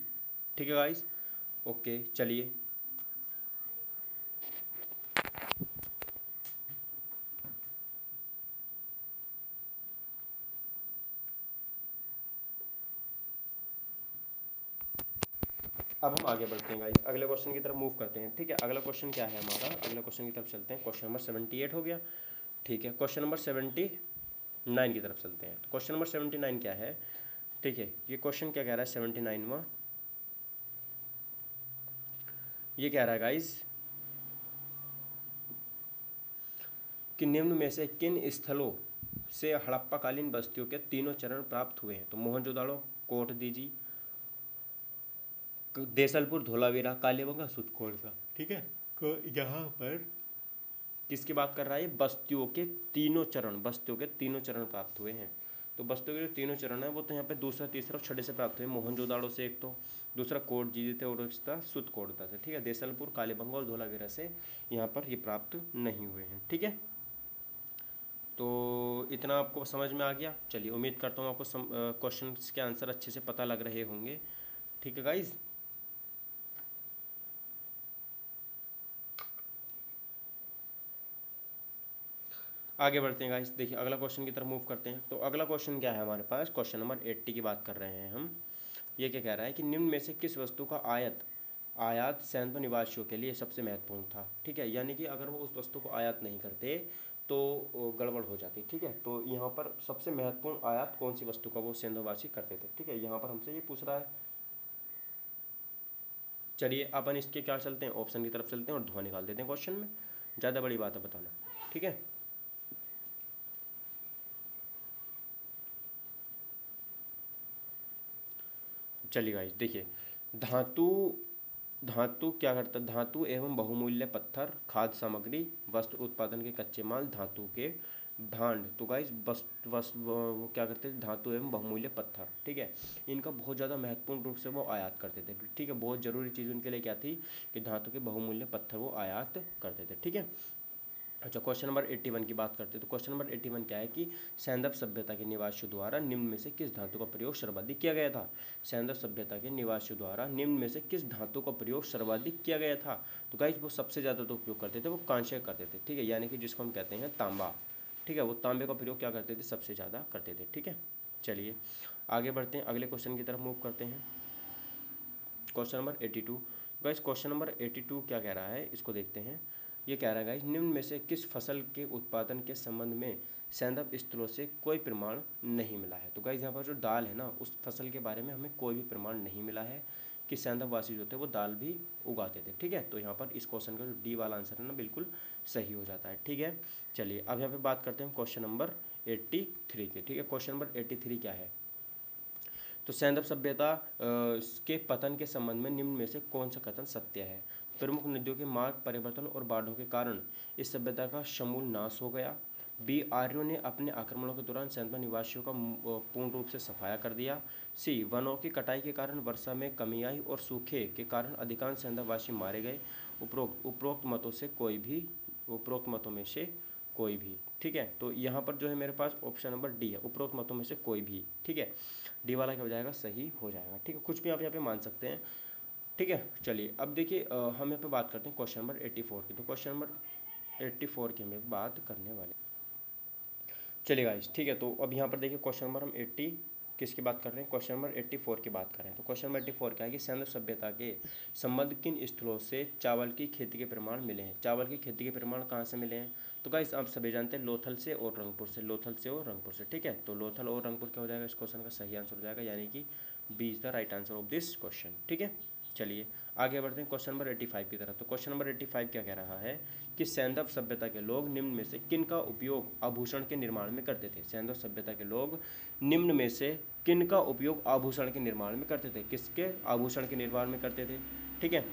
ठीक है गाइस। ओके चलिए अब हम आगे बढ़ते हैं गाइस, अगले क्वेश्चन की तरफ मूव करते हैं, ठीक है। अगला क्वेश्चन क्या है हमारा, अगले क्वेश्चन की तरफ चलते हैं। क्वेश्चन नंबर 78 हो गया, ठीक है। क्वेश्चन नंबर 79 9 की तरफ चलते हैं। तो क्वेश्चन नंबर 79 क्या है, ठीक है, ये क्वेश्चन क्या कह रहा है 79वां, ये कह रहा है गाइज कि निम्न में से किन स्थलों से हड़प्पाकालीन बस्तियों के तीनों चरण प्राप्त हुए हैं। तो मोहनजोदाड़ो, कोटदीजी, देसलपुर, धोलावीरा, कालीबंगा, सुतकोड़सा, ठीक है। तो यहाँ पर किसकी बात कर रहा है, बस्तियों के तीनों चरण, बस्तियों के तीनों चरण प्राप्त हुए हैं। तो बस्तियों के जो तीनों चरण है वो तो यहाँ पे दूसरा, तीसरा और छठे से प्राप्त हुए। मोहनजोदाड़ो से एक, तो दूसरा कोटजीजी थे और सुतकोड़ता से, ठीक है। देसलपुर, कालीबंगा और धोलावीरा से यहाँ पर ये प्राप्त नहीं हुए हैं, ठीक है। तो इतना आपको समझ में आ गया। चलिए, उम्मीद करता हूँ आपको क्वेश्चन के आंसर अच्छे से पता लग रहे होंगे, ठीक है गाइज। आगे बढ़ते हैं गाइस, देखिए अगला क्वेश्चन की तरफ मूव करते हैं। तो अगला क्वेश्चन क्या है हमारे पास, क्वेश्चन नंबर 80 की बात कर रहे हैं हम। ये क्या कह रहा है कि निम्न में से किस वस्तु का आयात सैन्य निवासियों के लिए सबसे महत्वपूर्ण था, ठीक है। यानी कि अगर वो उस वस्तु को आयात नहीं करते तो गड़बड़ हो जाती, ठीक है। तो यहाँ पर सबसे महत्वपूर्ण आयात कौन सी वस्तु का वो सैन्यवासी करते थे, ठीक है। यहाँ पर हमसे ये पूछ रहा है। चलिए अपन इसके क्या चलते हैं, ऑप्शन की तरफ चलते हैं और धुआं निकाल देते हैं क्वेश्चन में, ज़्यादा बड़ी बात है बताना, ठीक है। चलिए गाइस देखिए, धातु धातु क्या करता है, धातु एवं बहुमूल्य पत्थर, खाद्य सामग्री, वस्त्र उत्पादन के कच्चे माल, धातु के भांड। तो गाइस बस बस वो क्या करते थे, धातु एवं बहुमूल्य पत्थर, ठीक है। इनका बहुत ज़्यादा महत्वपूर्ण रूप से वो आयात करते थे, ठीक है। बहुत ज़रूरी चीज़ उनके लिए क्या थी कि धातु के बहुमूल्य पत्थर वो आयात करते थे, ठीक है। अच्छा, क्वेश्चन नंबर 81 की बात करते हैं। तो क्वेश्चन नंबर 81 क्या है कि सैंदव सभ्यता के निवासियों द्वारा निम्न में से किस धातु का प्रयोग सर्वाधिक किया गया था। सैंदव सभ्यता के निवासियों द्वारा निम्न में से किस धातु का प्रयोग सर्वाधिक किया गया था। तो गाइस वो सबसे ज़्यादा तो उपयोग करते थे वो कांस्य करते थे, ठीक है, यानी कि जिसको हम कहते हैं तांबा, ठीक है। वो तांबे का प्रयोग क्या करते थे, सबसे ज़्यादा करते थे, ठीक है। चलिए आगे बढ़ते हैं, अगले क्वेश्चन की तरफ मूव करते हैं। Question number 82 guys, question number 82 क्या कह रहा है इसको देखते हैं। ये कह रहा है गाइस, निम्न में से किस फसल के उत्पादन के संबंध में सैंदव स्थलों से कोई प्रमाण नहीं मिला है। तो गाइस यहाँ पर जो दाल है ना, उस फसल के बारे में हमें कोई भी प्रमाण नहीं मिला है कि सैंदववासी जो थे वो दाल भी उगाते थे, ठीक है। तो यहाँ पर इस क्वेश्चन का जो डी वाला आंसर है ना बिल्कुल सही हो जाता है, ठीक है। चलिए अब यहाँ पे बात करते हैं क्वेश्चन नंबर 83 के, ठीक है। क्वेश्चन नंबर 83 क्या है, तो सैंदव सभ्यता के पतन के संबंध में निम्न में से कौन सा कथन सत्य है। प्रमुख नदियों के मार्ग परिवर्तन और बाढ़ों के कारण इस सभ्यता का समूल नाश हो गया। बी, आर्यों ने अपने आक्रमणों के दौरान सैंदव निवासियों का पूर्ण रूप से सफाया कर दिया। सी, वनों की कटाई के कारण वर्षा में कमी आई और सूखे के कारण अधिकांश सैंदववासी मारे गए। उपरोक्त मतों में से कोई भी, ठीक है। तो यहाँ पर जो है मेरे पास ऑप्शन नंबर डी है, उपरोक्त मतों में से कोई भी, ठीक है। डी वाला क्या हो जाएगा, सही हो जाएगा, ठीक है। कुछ भी आप यहाँ पे मान सकते हैं, ठीक है। चलिए अब देखिए हम यहाँ पे बात करते हैं क्वेश्चन नंबर 84 की। तो क्वेश्चन नंबर 84 की हमें बात करने वाले, चलिए गाइस, ठीक है। तो अब यहाँ पर देखिए क्वेश्चन नंबर हम 80 किसकी बात कर रहे हैं, क्वेश्चन नंबर 84 की बात कर रहे हैं। तो क्वेश्चन नंबर 84 क्या है कि सैंदव सभ्यता के संबंध किन स्थलों से चावल की खेती के प्रमाण मिले हैं। चावल की खेती के प्रमाण कहाँ से मिले हैं, तो गाइस आप सभी जानते हैं लोथल से और रंगपुर से, लोथल से और रंगपुर से, ठीक है। तो लोथल और रंगपुर क्या हो जाएगा, इस क्वेश्चन का सही आंसर हो जाएगा, यानी कि B is the right answer of this question, ठीक है। चलिए आगे बढ़ते हैं क्वेश्चन नंबर 85 की तरफ। तो क्वेश्चन नंबर 85 क्या कह रहा है कि सैंदव सभ्यता के लोग निम्न में से किन का उपयोग आभूषण के निर्माण में करते थे। सैंदव सभ्यता के लोग निम्न में से किन का उपयोग आभूषण के निर्माण में करते थे, किसके आभूषण के निर्माण में करते थे, ठीक है।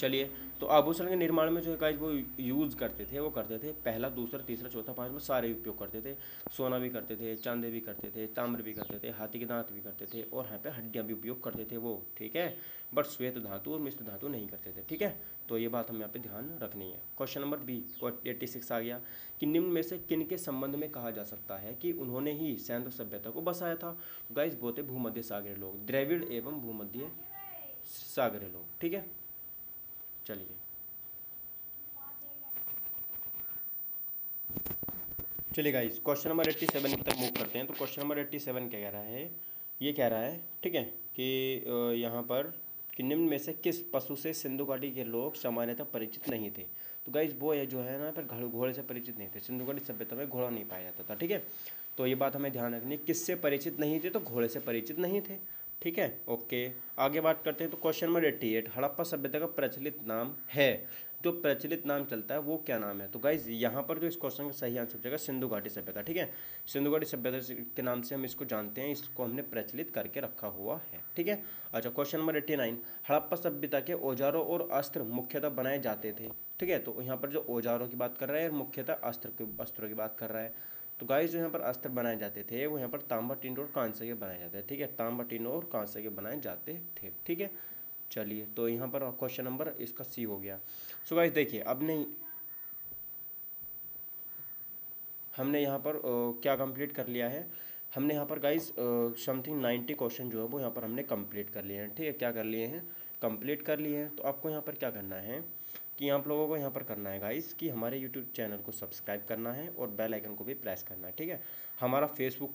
चलिए, तो आभूषण के निर्माण में जो गाइस वो यूज़ करते थे, वो करते थे पहला, दूसरा, तीसरा, चौथा, पांचवा सारे उपयोग करते थे। सोना भी करते थे, चांदी भी करते थे, ताम्र भी करते थे, हाथी के दांत भी करते थे और यहाँ पे हड्डियाँ भी उपयोग करते थे वो, ठीक है। बट श्वेत धातु और मिश्र धातु नहीं करते थे, ठीक है। तो ये बात हमें यहाँ पे ध्यान रखनी है। क्वेश्चन नंबर बी 86 आ गया कि निम्न में से किन के संबंध में कहा जा सकता है कि उन्होंने ही सैंदव सभ्यता को बसाया था। गाइस वो थे भूमध्य सागरीय लोग, द्रविड़ एवं भूमध्य सागरीय लोग, ठीक है। चलिए चलिए गाइस, क्वेश्चन नंबर 87 की तरफ मूव करते हैं। तो क्वेश्चन नंबर 87 क्या कह रहा है, ये कह रहा है, ठीक है, कि यहाँ पर कि निम्न में से किस पशु से सिंधु घाटी के लोग सामान्यतः परिचित नहीं थे। तो गाइज वो जो है ना पर घोड़े से परिचित नहीं थे, सिंधु घाटी सभ्यता में घोड़ा नहीं पाया जाता था। ठीक है, तो ये बात हमें ध्यान रखनी, किससे परिचित नहीं थे, तो घोड़े से परिचित नहीं थे। ठीक है, ओके। आगे बात करते हैं, तो क्वेश्चन नंबर 88, हड़प्पा सभ्यता का प्रचलित नाम है, जो प्रचलित नाम चलता है वो क्या नाम है। तो गाइज यहाँ पर जो इस क्वेश्चन का सही आंसर हो जाएगा सिंधु घाटी सभ्यता। ठीक है, सिंधु घाटी सभ्यता के नाम से हम इसको जानते हैं, इसको हमने प्रचलित करके रखा हुआ है। ठीक है, अच्छा क्वेश्चन नंबर 89, हड़प्पा सभ्यता के औजारों और अस्त्र मुख्यतः बनाए जाते थे। ठीक है, तो यहाँ पर जो औजारों की बात कर रहा है और मुख्यतः अस्त्रों की बात कर रहा है। तो गाइस जो यहाँ पर अस्त्र बनाए जाते थे वो यहाँ पर तांबा, टिन और कांसे के बनाए जाते हैं। ठीक है, तांबा, टिन और कांसे के बनाए जाते थे। ठीक है, चलिए तो यहाँ पर क्वेश्चन नंबर इसका सी हो गया। सो गाइस देखिए, अब नहीं हमने यहाँ पर क्या कंप्लीट कर लिया है, हमने यहाँ पर गाइस समथिंग 90 क्वेश्चन जो है वो यहाँ पर हमने कंप्लीट कर लिए हैं। ठीक है, क्या कर लिए हैं, कंप्लीट कर लिए हैं। तो आपको यहाँ पर क्या करना है कि आप लोगों को यहाँ पर करना है गाइस कि हमारे यूट्यूब चैनल को सब्सक्राइब करना है और बेल आइकन को भी प्रेस करना है। ठीक है, हमारा फेसबुक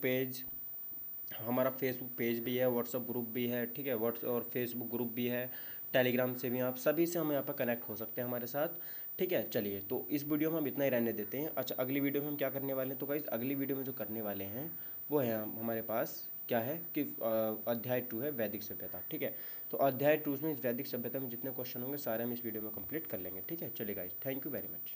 पेज भी है, व्हाट्सअप ग्रुप भी है। ठीक है, व्हाट्सअप और फेसबुक ग्रुप भी है, टेलीग्राम से भी आप सभी से हम यहाँ पर कनेक्ट हो सकते हैं हमारे साथ। ठीक है, चलिए तो इस वीडियो में हम इतना ही रहने देते हैं। अच्छा, अगली वीडियो में हम क्या करने वाले हैं, तो गाइस अगली वीडियो में जो करने वाले हैं वो है हमारे पास क्या है कि अध्याय 2 है वैदिक सभ्यता। ठीक है, तो अध्याय 2 में इस वैदिक सभ्यता में जितने क्वेश्चन होंगे सारे हम इस वीडियो में कंप्लीट कर लेंगे। ठीक है, चलिए guys, thank you very much.